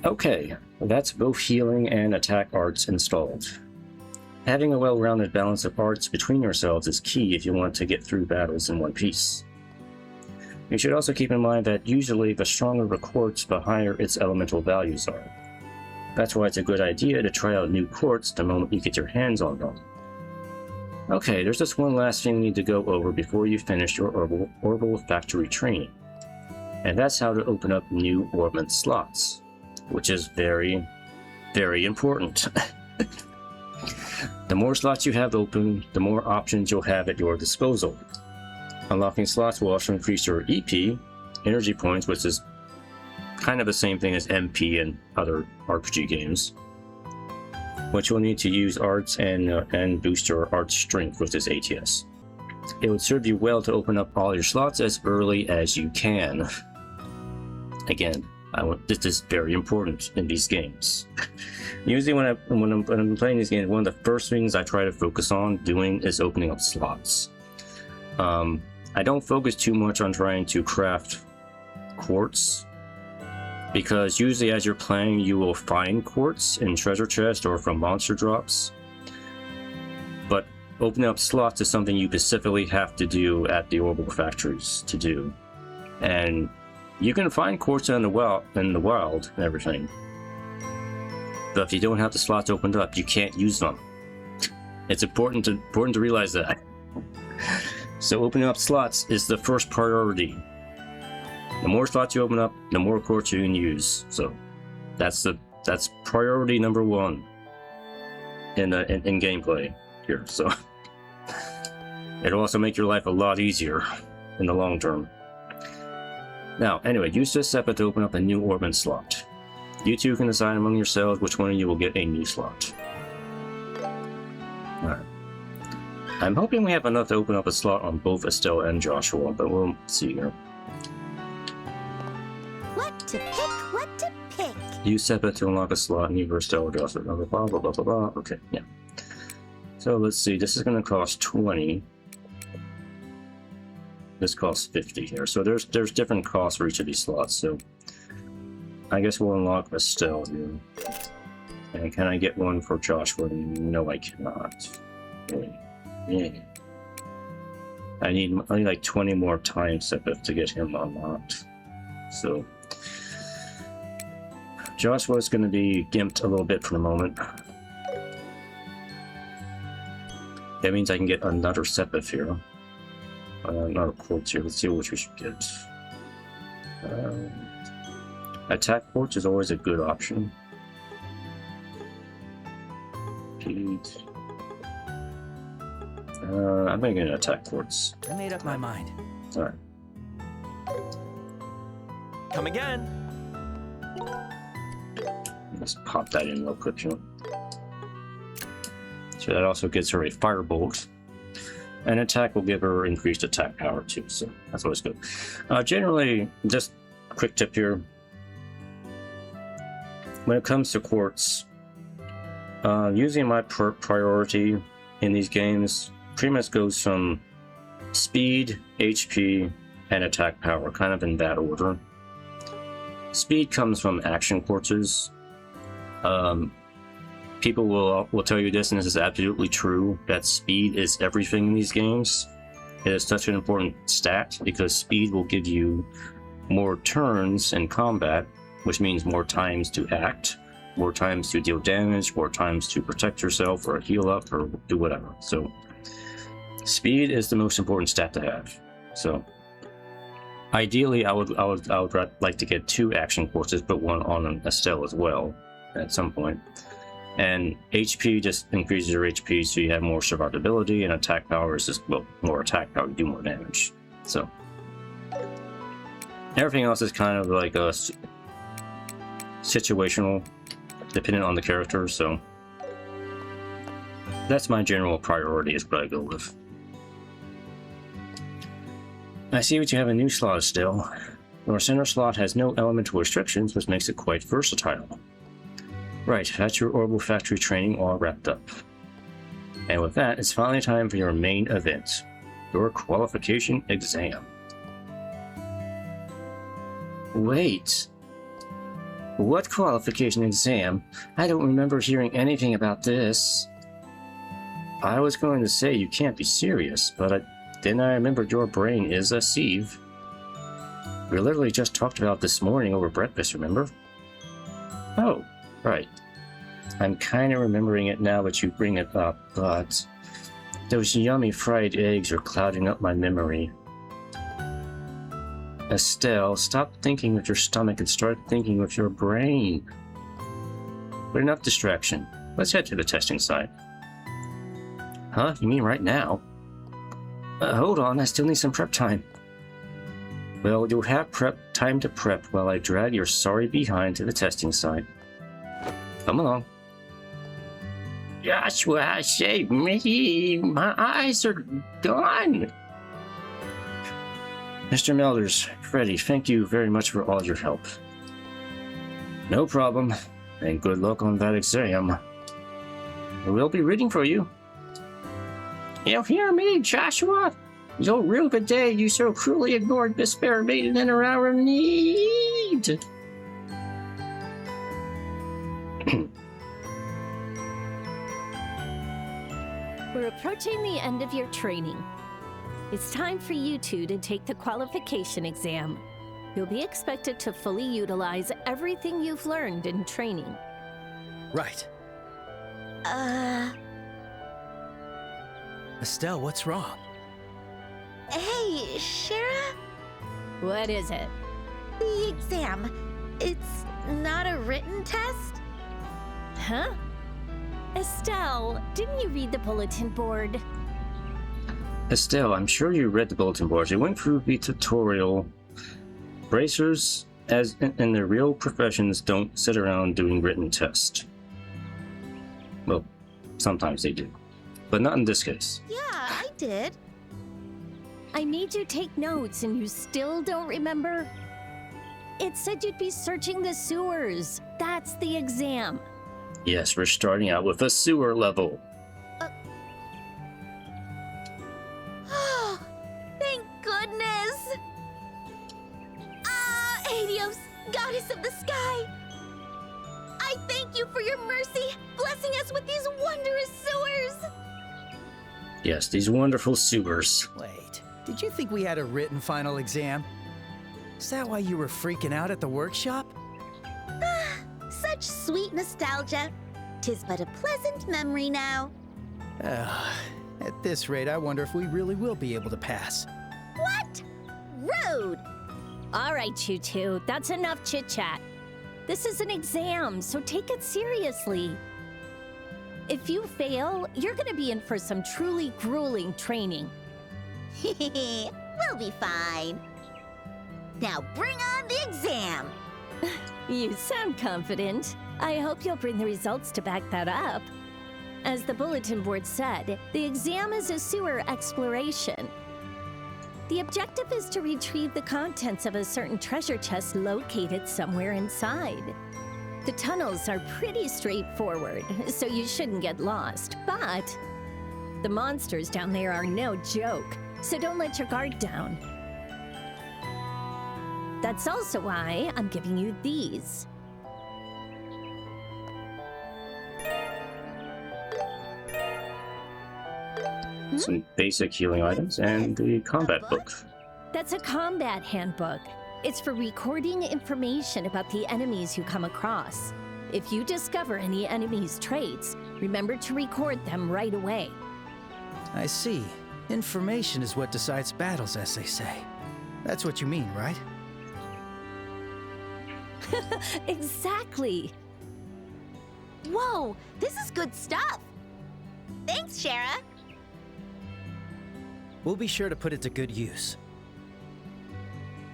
Okay, that's both healing and attack arts installed. Having a well-rounded balance of arts between yourselves is key if you want to get through battles in one piece. You should also keep in mind that usually the stronger the quartz, the higher its elemental values are. That's why it's a good idea to try out new quartz the moment you get your hands on them. Okay, there's just one last thing you need to go over before you finish your orbital factory training. And that's how to open up new orbment slots, which is very, very important. The more slots you have open, the more options you'll have at your disposal. Unlocking slots will also increase your EP, energy points, which is kind of the same thing as MP in other RPG games, which you'll need to use arts and boost your art strength, which is ATS. It would serve you well to open up all your slots as early as you can. Again, this is very important in these games. Usually when I'm playing these games, one of the first things I try to focus on doing is opening up slots. I don't focus too much on trying to craft quartz, because usually as you're playing you will find quartz in treasure chests or from monster drops. But opening up slots is something you specifically have to do at the orbital factories to do. And you can find quartz in the wild and everything. But if you don't have the slots opened up, you can't use them. It's important to realize that. So opening up slots is the first priority. The more slots you open up, the more quartz you can use. So that's priority number one in gameplay here. So it'll also make your life a lot easier in the long term. Now, anyway, use this step to open up a new orbment slot. You two can decide among yourselves which one of you will get a new slot. Alright. I'm hoping we have enough to open up a slot on both Estelle and Joshua, but we'll see here. What to pick, what to pick. Use Seppa to unlock a slot and either Estelle or Joshua. Blah, blah, blah, blah, blah, blah. Okay, yeah. So let's see, this is going to cost 20. This costs 50 here. So there's different costs for each of these slots, so I guess we'll unlock Estelle here. And can I get one for Joshua? No, I cannot. Yeah. I need like 20 more time Sepith to get him unlocked. So Joshua's going to be gimped a little bit for the moment. That means I can get another Sepith here. Another quartz here. Let's see which we should get. Attack quartz is always a good option. Pete. I'm gonna get an attack quartz. I made up my mind. Alright. Come again. Let's pop that in real quick, you know. So that also gets her a firebolt. And attack will give her increased attack power too, so that's always good. Generally, just a quick tip here. When it comes to quartz, usually my priority in these games pretty much goes from speed, HP, and attack power, kind of in that order. Speed comes from action quartzes. People will tell you this, and this is absolutely true, that speed is everything in these games. It is such an important stat because speed will give you more turns in combat, which means more times to act, more times to deal damage, more times to protect yourself or heal up or do whatever. So speed is the most important stat to have. So ideally, I would like to get 2 action quartzes, but one on Estelle as well at some point. And HP just increases your HP, so you have more survivability, and attack power is just, well, more attack power, you do more damage. So Everything else is kind of like a situational, depending on the character, so that's my general priority is what I go with. I see what you have a new slot, Estelle. Your center slot has no elemental restrictions, which makes it quite versatile. Right, that's your orbital factory training all wrapped up. And with that, it's finally time for your main event, your qualification exam. Wait. What qualification exam? I don't remember hearing anything about this. I was going to say you can't be serious, but then I remembered your brain is a sieve. We literally just talked about this morning over breakfast, remember? Oh, right. I'm kind of remembering it now that you bring it up, but those yummy fried eggs are clouding up my memory. Estelle, stop thinking with your stomach and start thinking with your brain. But enough distraction. Let's head to the testing site. Huh? You mean right now? Hold on, I still need some prep time. Well, you'll have time to prep while I drag your sorry behind to the testing site. Come along. Joshua, save me! My eyes are gone! Mr. Melders, Freddy, thank you very much for all your help. No problem, and good luck on that exam. We'll be reading for you. You hear me, Joshua? You'll rue the day you so cruelly ignored this fair maiden in her hour of need. We're approaching the end of your training. It's time for you two to take the qualification exam. You'll be expected to fully utilize everything you've learned in training. Right. Estelle, what's wrong? Hey, Shara? What is it? The exam. It's not a written test? Huh? Estelle, didn't you read the bulletin board? Estelle, I'm sure you read the bulletin board. You went through the tutorial. Bracers, as in their real professions, don't sit around doing written tests. Well, sometimes they do, but not in this case. Yeah, I did. I made you take notes and you still don't remember? It said you'd be searching the sewers. That's the exam. Yes, we're starting out with a sewer level. Oh, thank goodness! Ah, Helios, goddess of the sky! I thank you for your mercy, blessing us with these wondrous sewers! Yes, these wonderful sewers. Wait, did you think we had a written final exam? Is that why you were freaking out at the workshop? Such sweet nostalgia. 'Tis but a pleasant memory now. At this rate, I wonder if we really will be able to pass. What? Rude! All right, you two, that's enough chit-chat. This is an exam, so take it seriously. If you fail, you're gonna be in for some truly grueling training. We'll be fine. Now bring on the exam. You sound confident. I hope you'll bring the results to back that up. As the bulletin board said, the exam is a sewer exploration. The objective is to retrieve the contents of a certain treasure chest located somewhere inside. The tunnels are pretty straightforward, so you shouldn't get lost, but the monsters down there are no joke, so don't let your guard down. That's also why I'm giving you these. Some basic healing items and the combat book. That's a combat handbook. It's for recording information about the enemies you come across. If you discover any enemy's traits, remember to record them right away. I see. Information is what decides battles, as they say. That's what you mean, right? Exactly. Whoa, this is good stuff. Thanks, Shara. We'll be sure to put it to good use.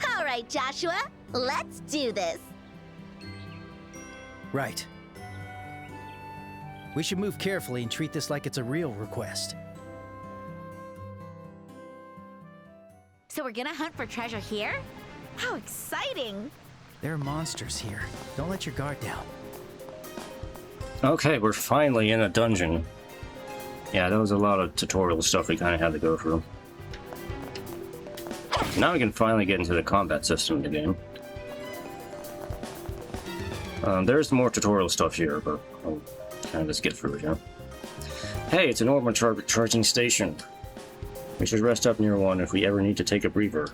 All right. right, Joshua. Let's do this. Right. We should move carefully and treat this like it's a real request. So we're gonna hunt for treasure here? How exciting! There are monsters here. Don't let your guard down. Okay, we're finally in a dungeon. Yeah, there was a lot of tutorial stuff we kind of had to go through. Now we can finally get into the combat system of the game. There's more tutorial stuff here, but I'll kind of just get through it here. Hey, it's an orbital charging station. We should rest up near one if we ever need to take a breather.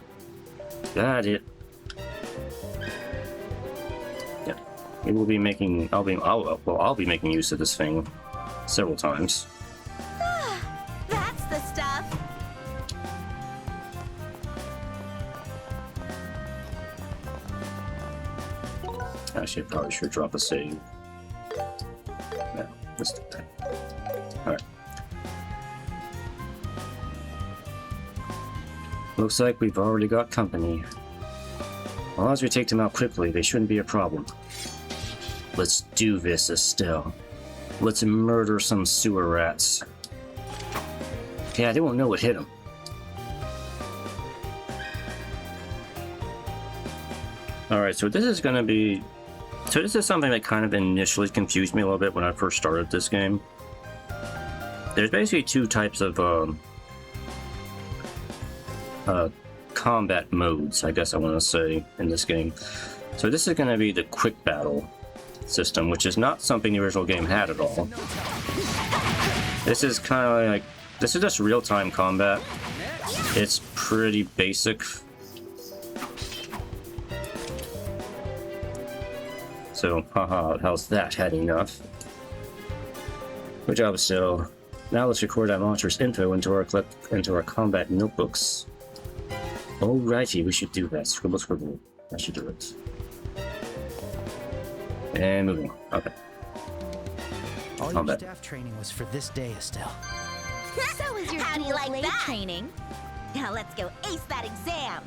Got it. Yeah, we will be making. I'll be making use of this thing several times. That's the stuff. Actually, I probably should drop a save. No, let's do that. Alright. Looks like we've already got company. As long as we take them out quickly, they shouldn't be a problem. Let's do this, Estelle. Let's murder some sewer rats. Yeah, they won't know what hit them. Alright, so this is gonna be... So this is something that kind of initially confused me a little bit when I first started this game. There's basically two types of combat modes, I guess I want to say, in this game. So this is going to be the quick battle system, which is not something the original game had at all. This is kind of like... This is just real-time combat. It's pretty basic. So, haha, how's that? Had enough? Good job, Estelle. Now let's record that monster's info into our combat notebooks. Alrighty, we should do that. Scribble, scribble. I should do it. And moving on. Okay. All Combat. your staff training was for this day, Estelle. So is your How do you like that? Training. Now let's go ace that exam.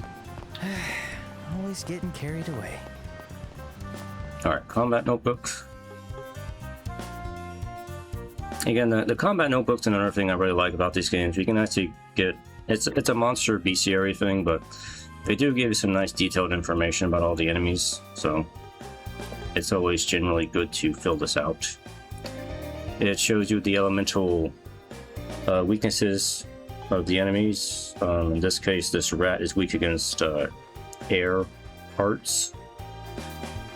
Always getting carried away. Alright, combat notebook. Again, the combat notebook's another thing I really like about these games. You can actually get... It's a monster bestiary thing, but they do give you some nice detailed information about all the enemies, so it's always generally good to fill this out. It shows you the elemental weaknesses of the enemies. In this case, this rat is weak against air parts.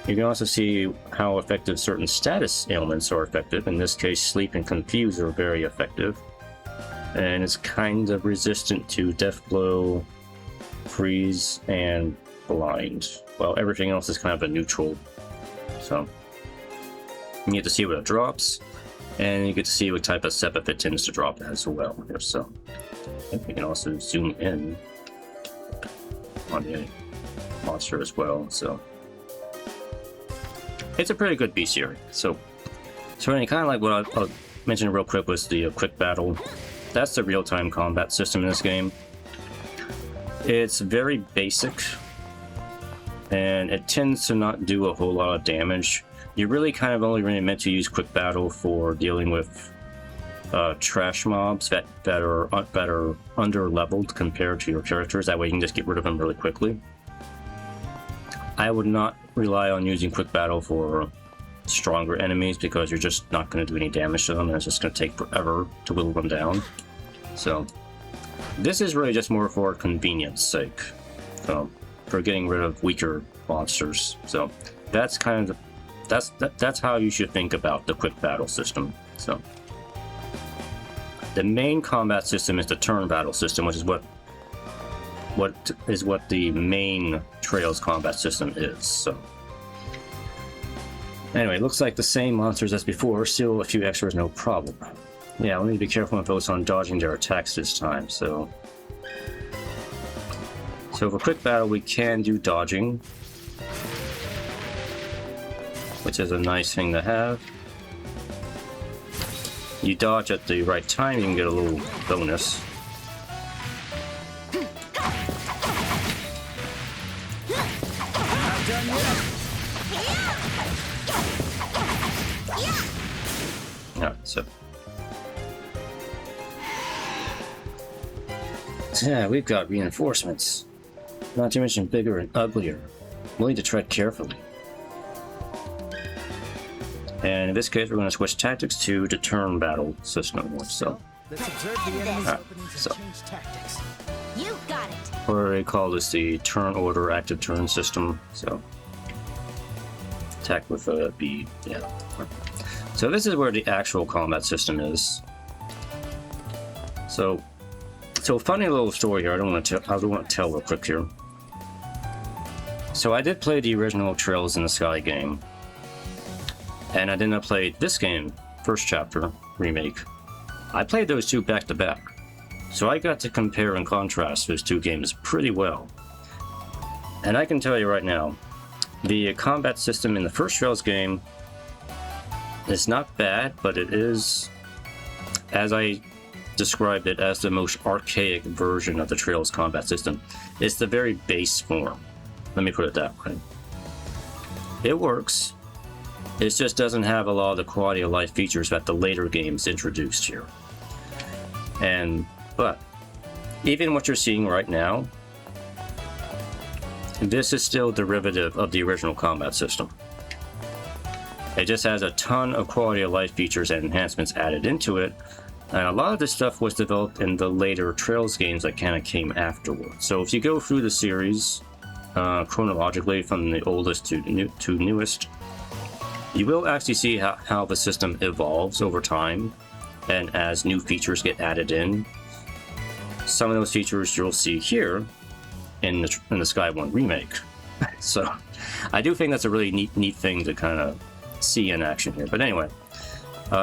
You can also see how effective certain status ailments are effective. In this case, sleep and confuse are very effective. And it's kind of resistant to death blow, freeze, and blind. Well, everything else is kind of a neutral. So you get to see what it drops, and you get to see what type of sepith it tends to drop as well. So I think we can also zoom in on the monster as well. So it's a pretty good bestiary. So kind of like what I'll mention real quick was the quick battle. That's the real-time combat system in this game. It's very basic, and it tends to not do a whole lot of damage. You're really kind of only really meant to use quick battle for dealing with trash mobs that are under-leveled compared to your characters. That way you can just get rid of them really quickly. I would not rely on using quick battle for stronger enemies because you're just not going to do any damage to them, and it's just going to take forever to whittle them down. So this is really just more for convenience sake, for getting rid of weaker monsters. So that's kind of that's how you should think about the quick battle system. So the main combat system is the turn battle system, which is what the main Trails combat system is. So anyway, looks like the same monsters as before, still a few extras, no problem. Yeah, we need to be careful and focus on dodging their attacks this time. So for quick battle, we can do dodging, which is a nice thing to have. You dodge at the right time, you can get a little bonus. So yeah, we've got reinforcements. Not to mention bigger and uglier. We'll need to tread carefully. And in this case, we're going to switch tactics to the turn battle system. So, Let's observe the enemy's openings so- and change tactics. You got it. or they call this the turn order active turn system. So, attack with a B. Yeah. So this is where the actual combat system is. So funny little story here. I don't want to tell real quick here. So I did play the original Trails in the Sky game, and I did not play this game, first chapter remake. I played those two back to back, so I got to compare and contrast those two games pretty well. And I can tell you right now, the combat system in the first Trails game is not bad, but it is, as I described it, as the most archaic version of the Trails combat system. It's the very base form. Let me put it that way. It works. It just doesn't have a lot of the quality of life features that the later games introduced here. But even what you're seeing right now, this is still derivative of the original combat system. It just has a ton of quality of life features and enhancements added into it, and a lot of this stuff was developed in the later Trails games that kind of came afterwards. So if you go through the series chronologically from the oldest to newest, you will actually see how the system evolves over time, and as new features get added in. Some of those features you'll see here in the Sky 1 remake. So I do think that's a really neat thing to kind of see in action here. But anyway,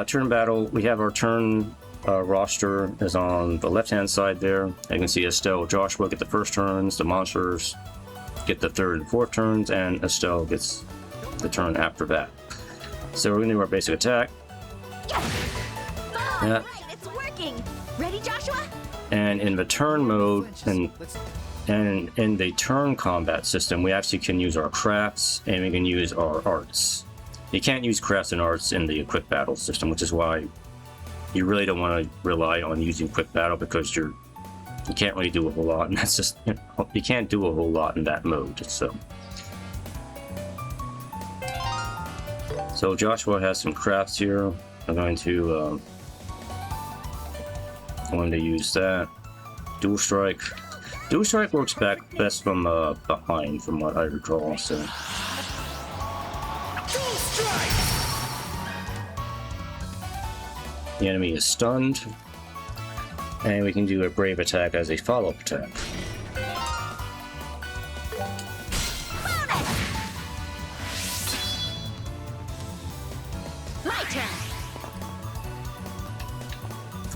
turn battle, we have our turn roster is on the left hand side there. You can see Estelle and Joshua get the first turns, the monsters get the third and fourth turns, and Estelle gets the turn after that. So we're going to do our basic attack. Oh, Yeah. right, it's working. Ready, Joshua? And in the turn mode and in the turn combat system, we actually can use our crafts and we can use our arts. You can't use crafts and arts in the quick battle system, which is why you really don't want to rely on using quick battle, because you can't really do a whole lot, and that's just, you can't do a whole lot in that mode. So Joshua has some crafts here. I'm going to use that. Dual strike. Dual strike works best from behind, from what I recall. So. The enemy is stunned, and we can do a brave attack as a follow-up attack. My turn.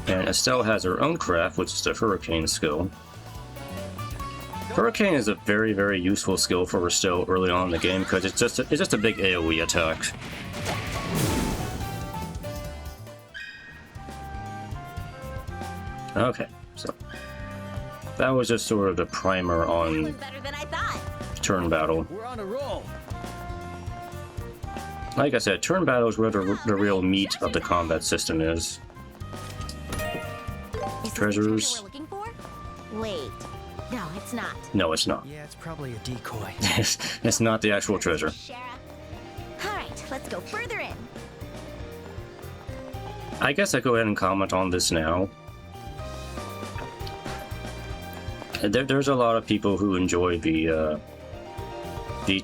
And Estelle has her own craft, which is the Hurricane skill. Hurricane is a very, very useful skill for Estelle early on in the game, because it's just a big AoE attack. Okay, so that was just sort of the primer That was on better than I thought. turn battle. We're on a roll. Like I said, turn battle is where the real meat of the combat system is. Is this the Treasures. treasure we're looking for? Wait. No, it's not. No, it's not. Yeah, it's probably a decoy. It's not the actual treasure. Shara. All right, let's go further in. I guess I go ahead and comment on this now. There's a lot of people who enjoy the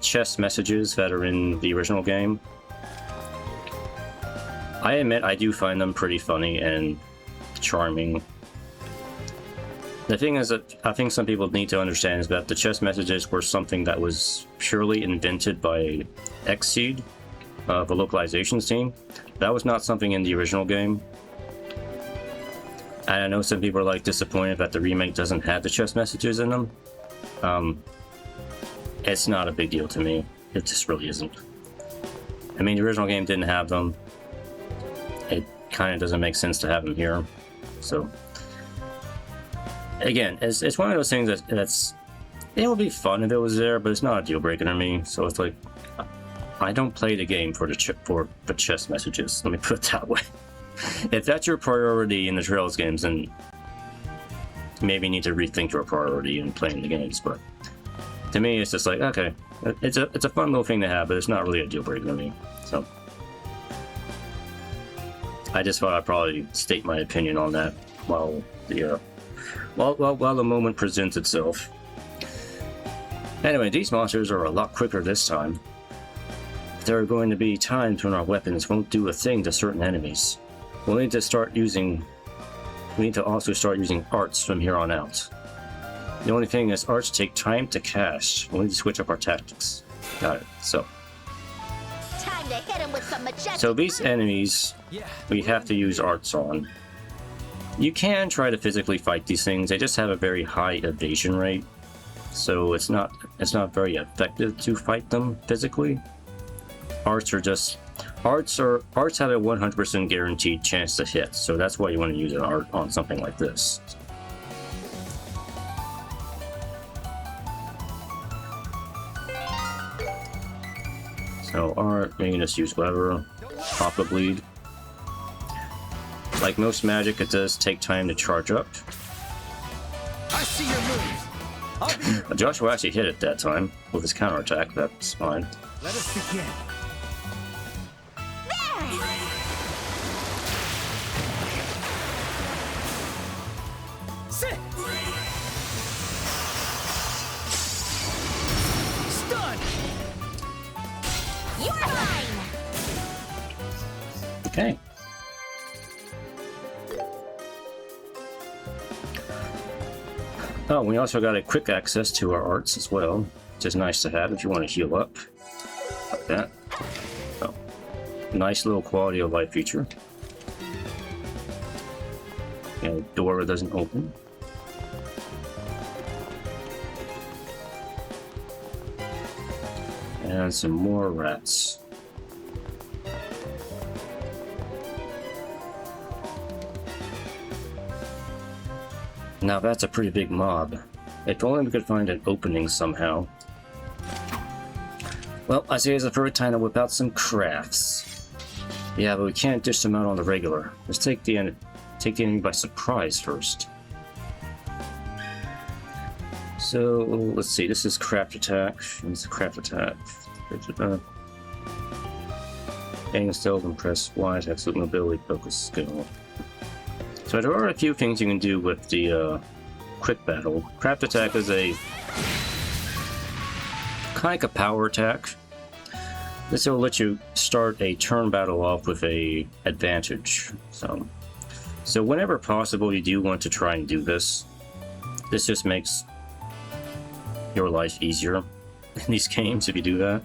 chess messages that are in the original game. I admit I do find them pretty funny and charming. The thing is that I think some people need to understand is that the chess messages were something that was purely invented by Xseed, the localizations team. That was not something in the original game. And I know some people are like disappointed that the remake doesn't have the chess messages in them. It's not a big deal to me. It just really isn't. I mean, the original game didn't have them. It kind of doesn't make sense to have them here. So, again, it's one of those things that's it would be fun if it was there, but it's not a deal breaker to me. So it's like, I don't play the game for the chess messages. Let me put it that way. if that's your priority in the Trails games, then maybe you need to rethink your priority in playing the games. But to me, it's just like, okay, it's a fun little thing to have, but it's not really a deal breaker to me. So I just thought I'd probably state my opinion on that while the moment presents itself. Anyway, these monsters are a lot quicker this time. There are going to be times when our weapons won't do a thing to certain enemies. We need to also start using arts from here on out. The only thing is, arts take time to cast. We'll need to switch up our tactics. Got it. So Time to hit him with some majestic. So these enemies, we have to use arts on. You can try to physically fight these things. They just have a very high evasion rate, so it's not very effective to fight them physically. Arts have a 100% guaranteed chance to hit, so that's why you want to use an art on something like this. So art, you can just use whatever. Pop the bleed. Like most magic, it does take time to charge up. I see your moves. I'll be your... Joshua actually hit it that time with his counterattack. That's fine. Let us begin. Sit. Stun. You're mine. Okay. Oh, we also got a quick access to our arts as well, which is nice to have if you want to heal up. Like that. Oh. Nice little quality of life feature. And a door that doesn't open. And some more rats. Now that's a pretty big mob. If only we could find an opening somehow. Well, I say it's the perfect time to whip out some crafts. Yeah, but we can't dish them out on the regular. Let's take the enemy by surprise first. So, let's see, this is craft attack. This is craft attack. Aim stealth and press Y to absolute mobility focus skill. So there are a few things you can do with the quick battle. Craft attack is a kind of like a power attack. This will let you start a turn battle off with a advantage. So whenever possible, you do want to try and do this. This just makes your life easier in these games if you do that.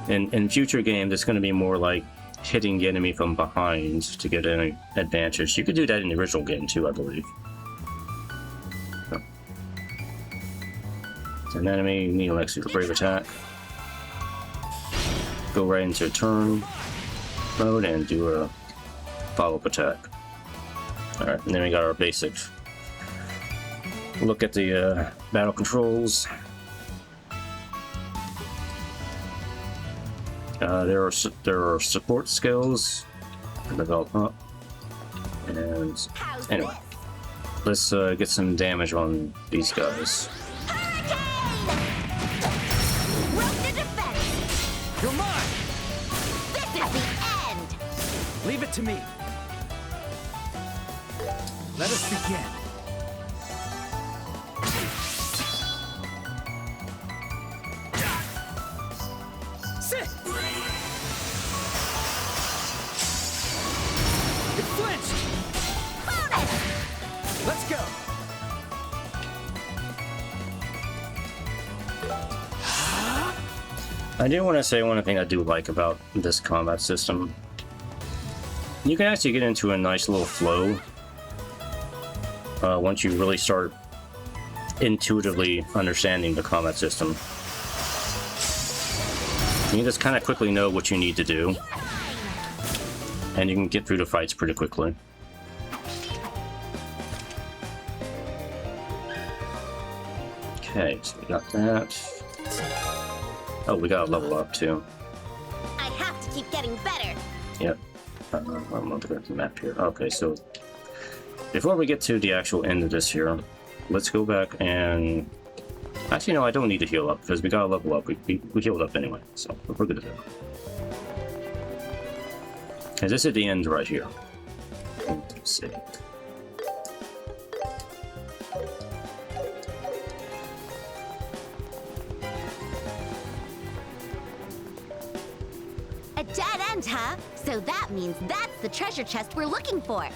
In future games, it's going to be more like hitting the enemy from behind to get an advantage. You could do that in the original game too, I believe. So. It's an enemy, you need like super brave attack. Go right into turn mode and do a follow-up attack. Alright, and then we got our basic look at the battle controls. There are support skills to develop up, and anyway, let's get some damage on these guys. You're mine. This is the end. Leave it to me. Let us begin. Sit. It flinched. Bonus. Let's go. I do want to say one thing I do like about this combat system. You can actually get into a nice little flow once you really start intuitively understanding the combat system. You just kind of quickly know what you need to do, and you can get through the fights pretty quickly. Okay, so we got that. Oh, we got a level up too. I have to keep getting better. Yep. I'm looking at the map here. Okay, so before we get to the actual end of this here, let's go back and... Actually, no, I don't need to heal up, because we gotta level up. We healed up anyway, so we're good to go. And this is the end right here. Let's see. A dead end, huh? So that means that's the treasure chest we're looking for. And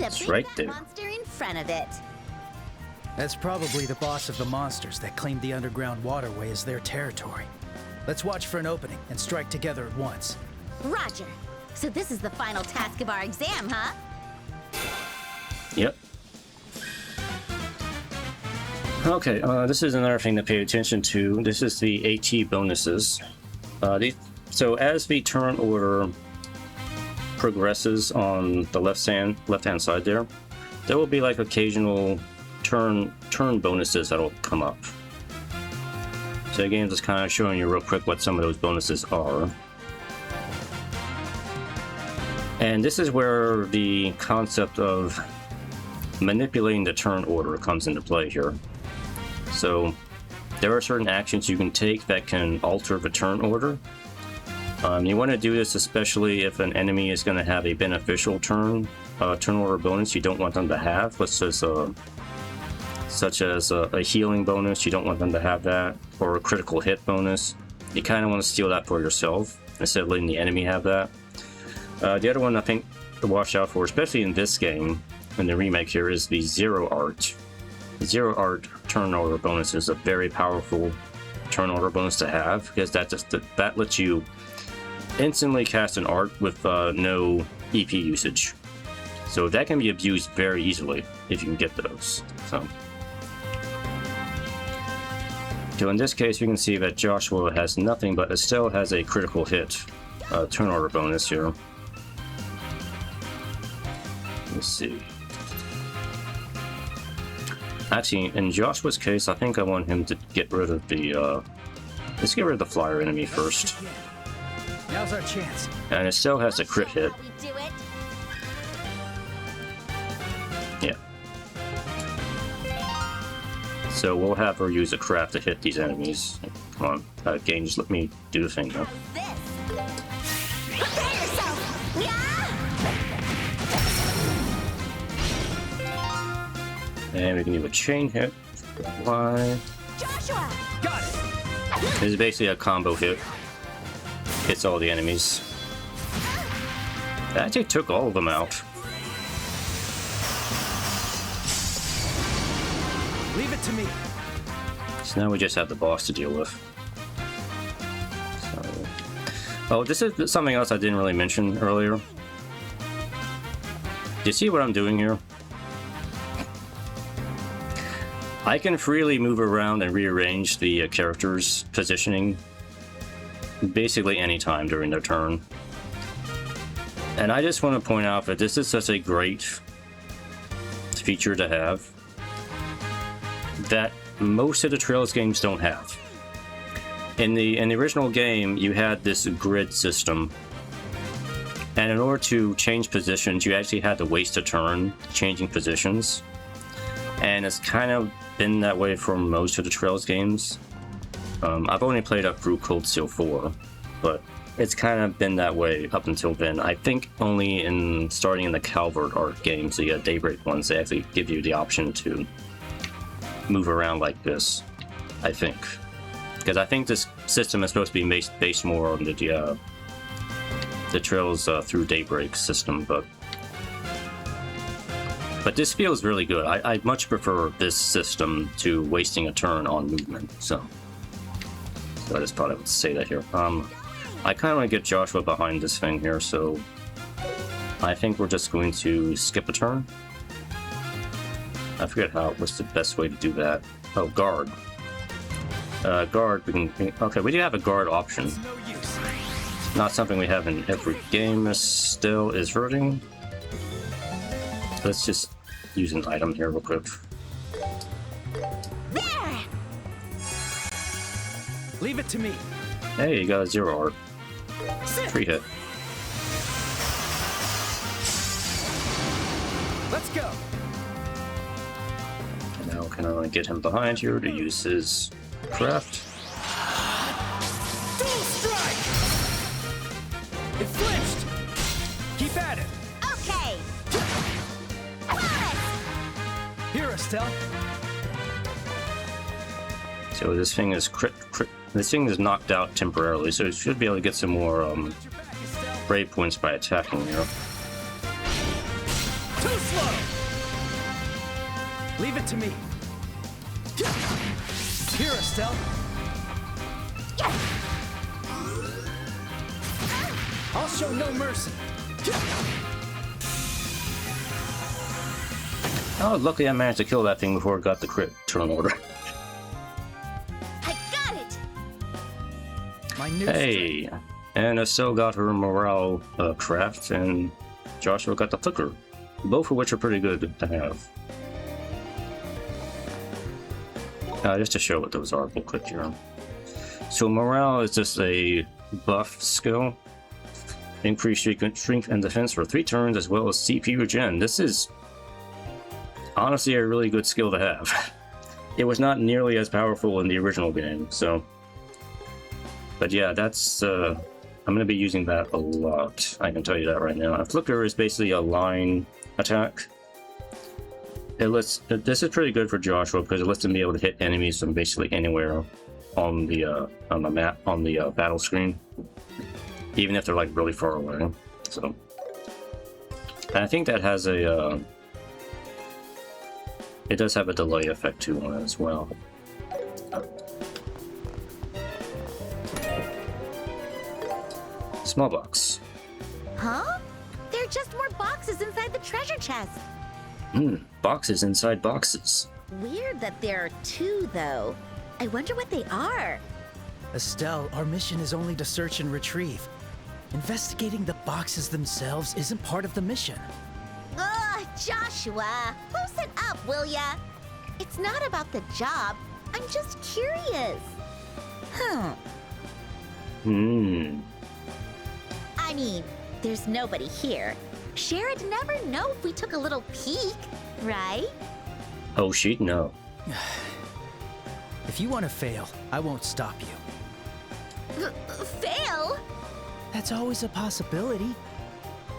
a It's big right fat there. monster in front of it. That's probably the boss of the monsters that claimed the underground waterway as their territory. Let's watch for an opening and strike together at once. Roger. So this is the final task of our exam, huh? Yep. Okay, this is another thing to pay attention to. This is the AT bonuses. So as the turn order progresses on the left-hand side there will be like occasional turn bonuses that'll come up. So again, just kind of showing you real quick what some of those bonuses are. And this is where the concept of manipulating the turn order comes into play here. So there are certain actions you can take that can alter the turn order. You want to do this especially if an enemy is going to have a beneficial turn order bonus you don't want them to have. Such as a healing bonus, you don't want them to have that, or a critical hit bonus. You kind of want to steal that for yourself instead of letting the enemy have that. The other one I think to watch out for, especially in this game, in the remake here, is the Zero Art. The Zero Art turn order bonus is a very powerful turn order bonus to have, because that lets you instantly cast an art with no EP usage. So that can be abused very easily if you can get those. So in this case, we can see that Joshua has nothing, but Estelle has a critical hit turn order bonus here. Let's see. Actually, in Joshua's case, I think I want him to get rid of the... let's get rid of the flyer enemy first. Now's our chance. And Estelle has a crit hit. How we do it. Yeah. So we'll have her use a craft to hit these enemies. Come on, game, just let me do the thing now. This. Prepare yourself. Yeah. And we can do a chain hit. Why? Joshua. Got it! This is basically a combo hit. Hits all the enemies. That actually took all of them out. Leave it to me. So now we just have the boss to deal with. Oh, this is something else I didn't really mention earlier. Do you see what I'm doing here? I can freely move around and rearrange the character's positioning basically anytime during their turn. And I just want to point out that this is such a great feature to have that most of the Trails games don't have. In the original game, you had this grid system, and in order to change positions, you actually had to waste a turn changing positions. And it's kind of been that way for most of the Trails games. I've only played up through Cold Steel 4, but it's kind of been that way up until then. I think only in starting in the Calvert Art games, the Daybreak ones, they actually give you the option to move around like this, I think. Because I think this system is supposed to be based more on the Trails through Daybreak system, but this feels really good. I much prefer this system to wasting a turn on movement, so I just thought I would say that here. I kind of want to get Joshua behind this thing here, so I think we're just going to skip a turn. I forget what's the best way to do that. Oh, guard. Guard, okay, we do have a guard option. It's no use. Not something we have in every game. Estelle is hurting. Let's just use an item here real quick. There. Leave it to me. Hey, you got a Zero Art. Free hit. Let's go. And now can I get him behind here to use his craft? Dual strike! It flinched! Keep at it! Okay. Here, Estelle. So this thing is this thing is knocked out temporarily, so it should be able to get some more brave points by attacking here. Too slow! Leave it to me. Here, Estelle. I'll show no mercy. Oh, luckily I managed to kill that thing before it got the crit turn order. I got it. My new Hey, and Estelle got her morale craft, and Joshua got the flicker. Both of which are pretty good to have. Just to show what those are, we'll click here. So morale is just a buff skill. Increase strength and defense for 3 turns, as well as CP regen. This is honestly a really good skill to have. It was not nearly as powerful in the original game, so... But yeah, that's... I'm going to be using that a lot, I can tell you that right now. A flicker is basically a line attack. This is pretty good for Joshua because it lets him be able to hit enemies from basically anywhere on the map, on the battle screen, even if they're like really far away. So, and I think that has a it does have a delay effect too on it as well. Small box. Huh? There are just more boxes inside the treasure chest. Boxes inside boxes. Weird that there are 2, though. I wonder what they are. Estelle, our mission is only to search and retrieve. Investigating the boxes themselves isn't part of the mission. Ugh, Joshua, loosen up, will ya? It's not about the job. I'm just curious. I mean, there's nobody here. Shera'd never know if we took a little peek, right? Oh, she'd know. If you want to fail, I won't stop you. Fail? That's always a possibility.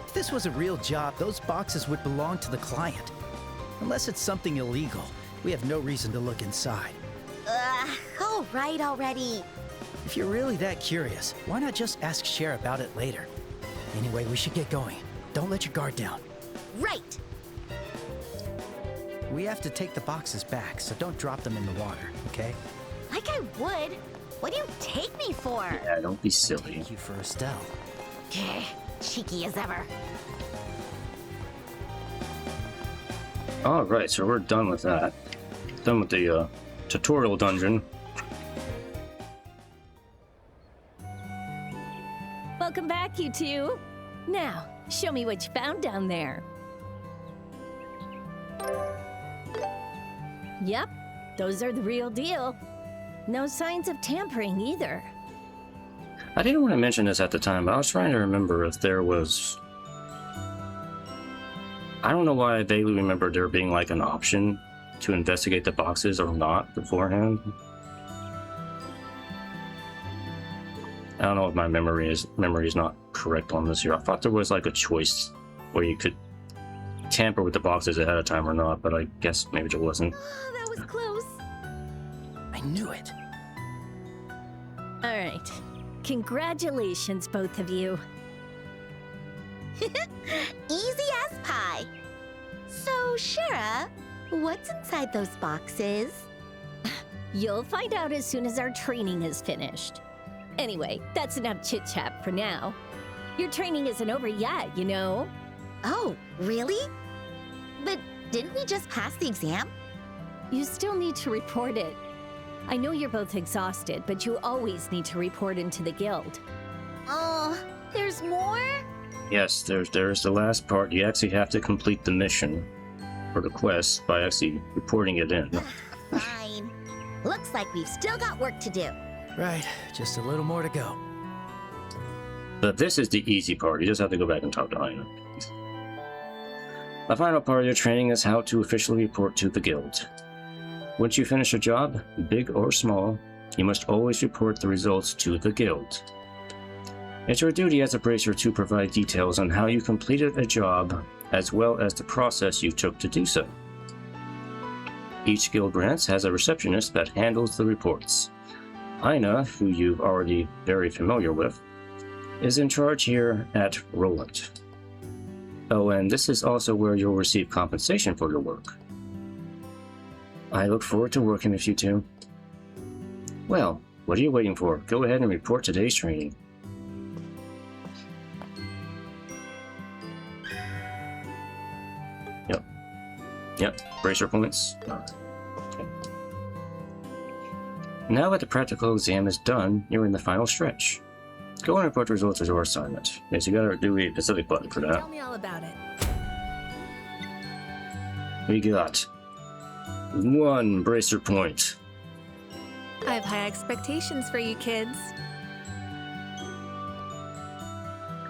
If this was a real job, those boxes would belong to the client. Unless it's something illegal, we have no reason to look inside. All right already. If you're really that curious, why not just ask Cher about it later? Anyway, we should get going. Don't let your guard down. Right. We have to take the boxes back, so don't drop them in the water, okay? Like I would. What do you take me for? Yeah, don't be silly. Thank you for Estelle. Cheeky as ever. Alright, so we're done with that. Done with the tutorial dungeon. Welcome back, you two. Now, show me what you found down there. Yep, those are the real deal. No signs of tampering either. I didn't want to mention this at the time, but I was trying to remember if there was... I don't know why I vaguely remember there being like an option to investigate the boxes or not beforehand. I don't know if my memory is not correct on this here. I thought there was like a choice where you could tamper with the boxes ahead of time or not, but I guess maybe there wasn't. Oh, that was close. I knew it. All right. Congratulations, both of you. Easy as pie. So, Shara, what's inside those boxes? You'll find out as soon as our training is finished. Anyway, that's enough chit-chat for now. Your training isn't over yet, you know? Oh, really? But didn't we just pass the exam? You still need to report it. I know you're both exhausted, but you always need to report into the guild. Oh, there's more? Yes, there's the last part. You actually have to complete the mission or the quest by actually reporting it in. Fine. Looks like we've still got work to do. Right, just a little more to go. But this is the easy part. You just have to go back and talk to Ina. The final part of your training is how to officially report to the guild. Once you finish a job, big or small, you must always report the results to the guild. It's your duty as a bracer to provide details on how you completed a job, as well as the process you took to do so. Each guild branch has a receptionist that handles the reports. Ina, who you're already very familiar with, is in charge here at Roland. Oh, and this is also where you'll receive compensation for your work. I look forward to working with you two. Well, what are you waiting for? Go ahead and report today's training. Yep, bracer points. Okay. Now that the practical exam is done, you're in the final stretch. Go and report the results as your assignment. Yes, you gotta do a specific button for that. Tell me all about it. We got 1 bracer point. I have high expectations for you kids.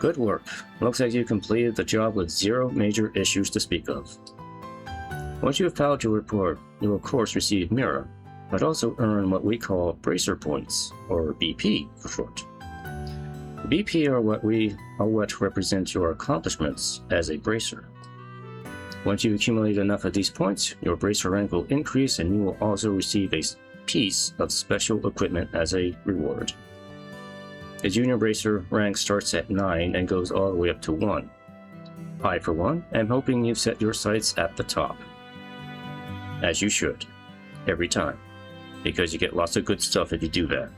Good work. Looks like you completed the job with 0 major issues to speak of. Once you have filed your report, you will of course receive Mirror, but also earn what we call bracer points, or BP for short. The BP are what represent your accomplishments as a bracer. Once you accumulate enough of these points, your bracer rank will increase and you will also receive a piece of special equipment as a reward. The junior bracer rank starts at 9 and goes all the way up to 1. I, for one, am hoping you've set your sights at the top. As you should, every time, because you get lots of good stuff if you do that.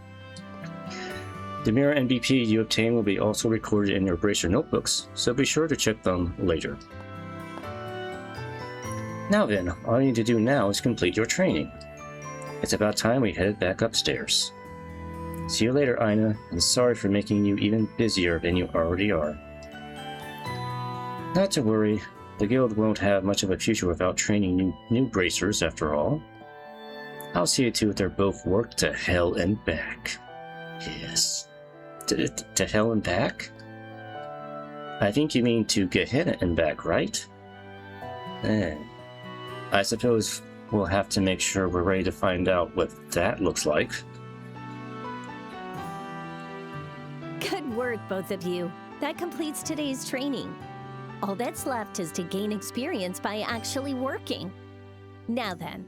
The mirror and BP you obtain will be also recorded in your bracer notebooks, so be sure to check them later. Now then, all you need to do now is complete your training. It's about time we headed back upstairs. See you later, Ina, and sorry for making you even busier than you already are. Not to worry, the guild won't have much of a future without training new bracers after all. I'll see to it they're both worked to hell and back. Yes. To hell and back? I think you mean to Gehenna and back, right? I suppose we'll have to make sure we're ready to find out what that looks like. Good work, both of you. That completes today's training. All that's left is to gain experience by actually working. Now then.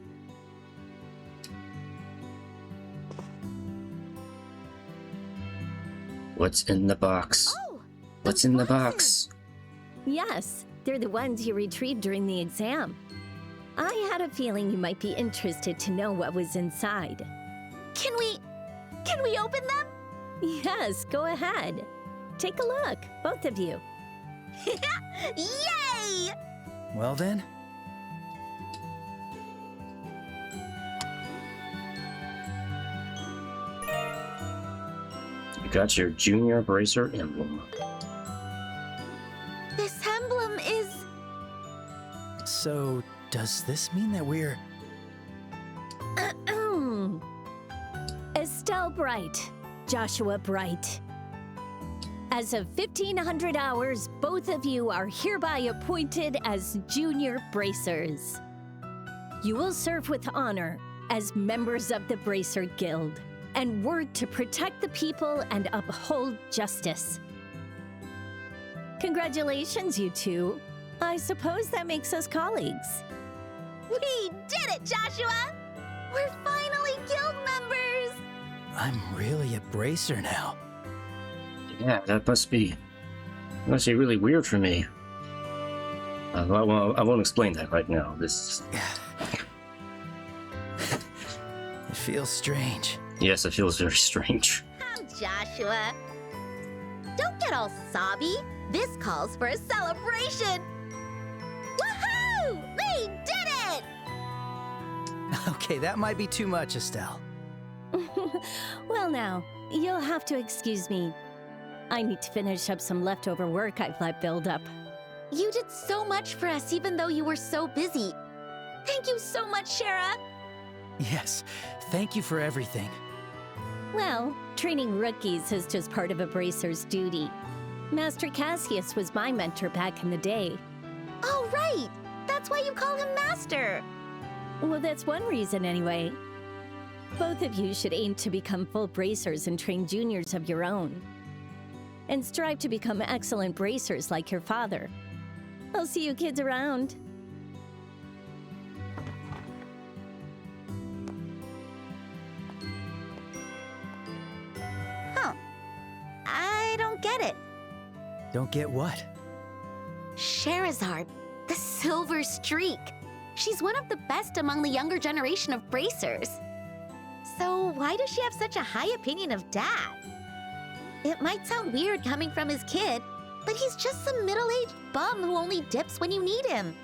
What's in the box? Oh, What's in the box? Yes, they're the ones you retrieved during the exam. I had a feeling you might be interested to know what was inside. Can we open them? Yes, go ahead. Take a look, both of you. Yay! Well then, You got your junior bracer emblem. This emblem is... so does this mean that we're... Estelle Bright, Joshua Bright. As of 1500 hours, both of you are hereby appointed as junior bracers. You will serve with honor as members of the Bracer Guild and work to protect the people and uphold justice. Congratulations, you two. I suppose that makes us colleagues. We did it, Joshua! We're finally guild members! I'm really a bracer now. Yeah, that must be really weird for me. I won't explain that right now. It feels strange. Yes, it feels very strange. Come, Joshua. Don't get all sobby. This calls for a celebration. Woohoo! We did it! Okay, that might be too much, Estelle. Well now, you'll have to excuse me. I need to finish up some leftover work I've let build up. You did so much for us even though you were so busy. Thank you so much, Shara. Yes, thank you for everything. Well, training rookies is just part of a bracer's duty. Master Cassius was my mentor back in the day. Oh, right! That's why you call him Master! Well, that's one reason anyway. Both of you should aim to become full bracers and train juniors of your own. And strive to become excellent bracers like your father. I'll see you kids around. Huh. I don't get it. Don't get what? Sherazard, the Silver Streak. She's one of the best among the younger generation of bracers. So why does she have such a high opinion of Dad? It might sound weird coming from his kid, but he's just some middle-aged bum who only dips when you need him.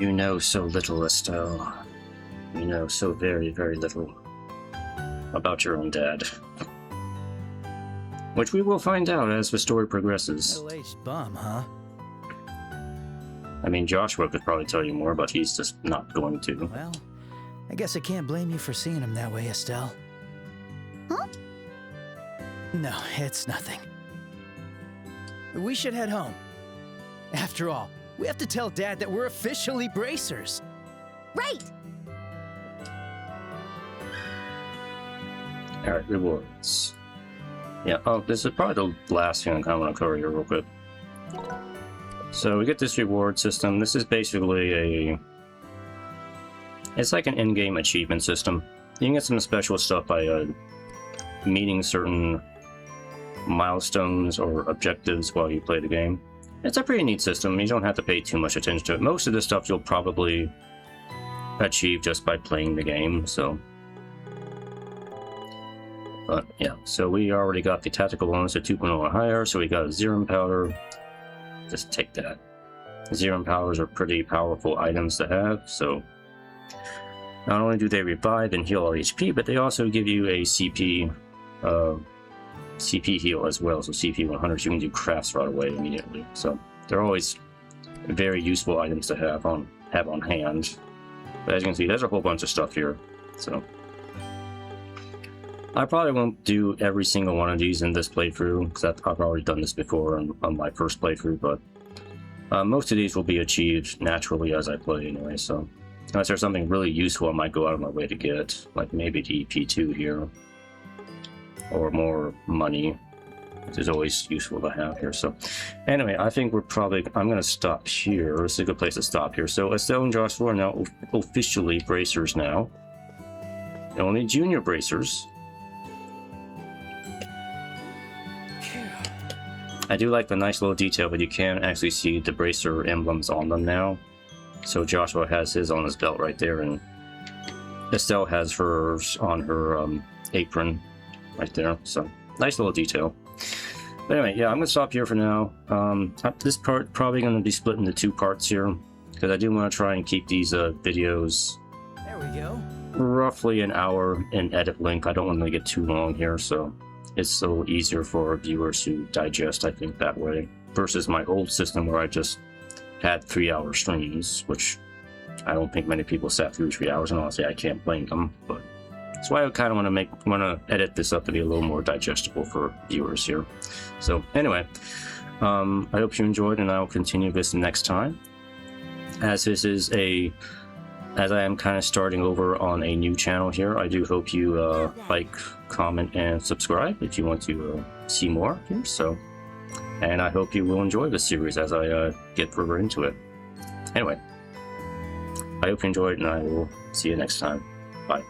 You know so little, Estelle. You know so very, very little about your own dad. Which we will find out as the story progresses. Middle-aged bum, huh? I mean, Joshua could probably tell you more, but he's just not going to. Well, I guess I can't blame you for seeing him that way, Estelle. Huh? No, it's nothing. We should head home. After all, we have to tell Dad that we're officially bracers. Right! Alright, rewards. Yeah, oh, this is probably the last thing I kind of want to cover here real quick. So we get this reward system. This is basically it's like an in-game achievement system. You can get some special stuff by meeting certain milestones or objectives while you play the game. It's a pretty neat system. You don't have to pay too much attention to it. Most of this stuff you'll probably achieve just by playing the game, so... But yeah, so we already got the tactical bonus at 2.0 or higher, so we got a Zerum powder. Just take that. Zerum powders are pretty powerful items to have, so not only do they revive and heal all HP, but they also give you a CP heal as well. So CP 100, you can do crafts right away immediately. So they're always very useful items to have on hand. But as you can see, there's a whole bunch of stuff here. So I probably won't do every single one of these in this playthrough, because I've already done this before on my first playthrough, but most of these will be achieved naturally as I play anyway, so unless there's something really useful I might go out of my way to get, like maybe the EP2 here, or more money, which is always useful to have here. So anyway, I think I'm going to stop here. This is a good place to stop here. So Estelle and Joshua are now officially bracers now. Only junior bracers. I do like the nice little detail, but you can actually see the bracer emblems on them now. So Joshua has his on his belt right there, and Estelle has hers on her apron right there. So nice little detail. But anyway, yeah, I'm gonna stop here for now. This part probably gonna be split into 2 parts here, because I do want to try and keep these videos. There we go. Roughly an hour in edit length. I don't want to get too long here, so it's a little easier for viewers to digest, I think, that way, versus my old system where I just had 3-hour streams, which I don't think many people sat through 3 hours, and honestly I can't blame them, but that's why I kind of want to edit this up to be a little more digestible for viewers here. So anyway, I hope you enjoyed, and I'll continue this next time, as I am kind of starting over on a new channel here. I do hope you like, comment, and subscribe if you want to see more here. So, and I hope you will enjoy this series as I get further into it. Anyway, I hope you enjoyed, and I will see you next time. Bye.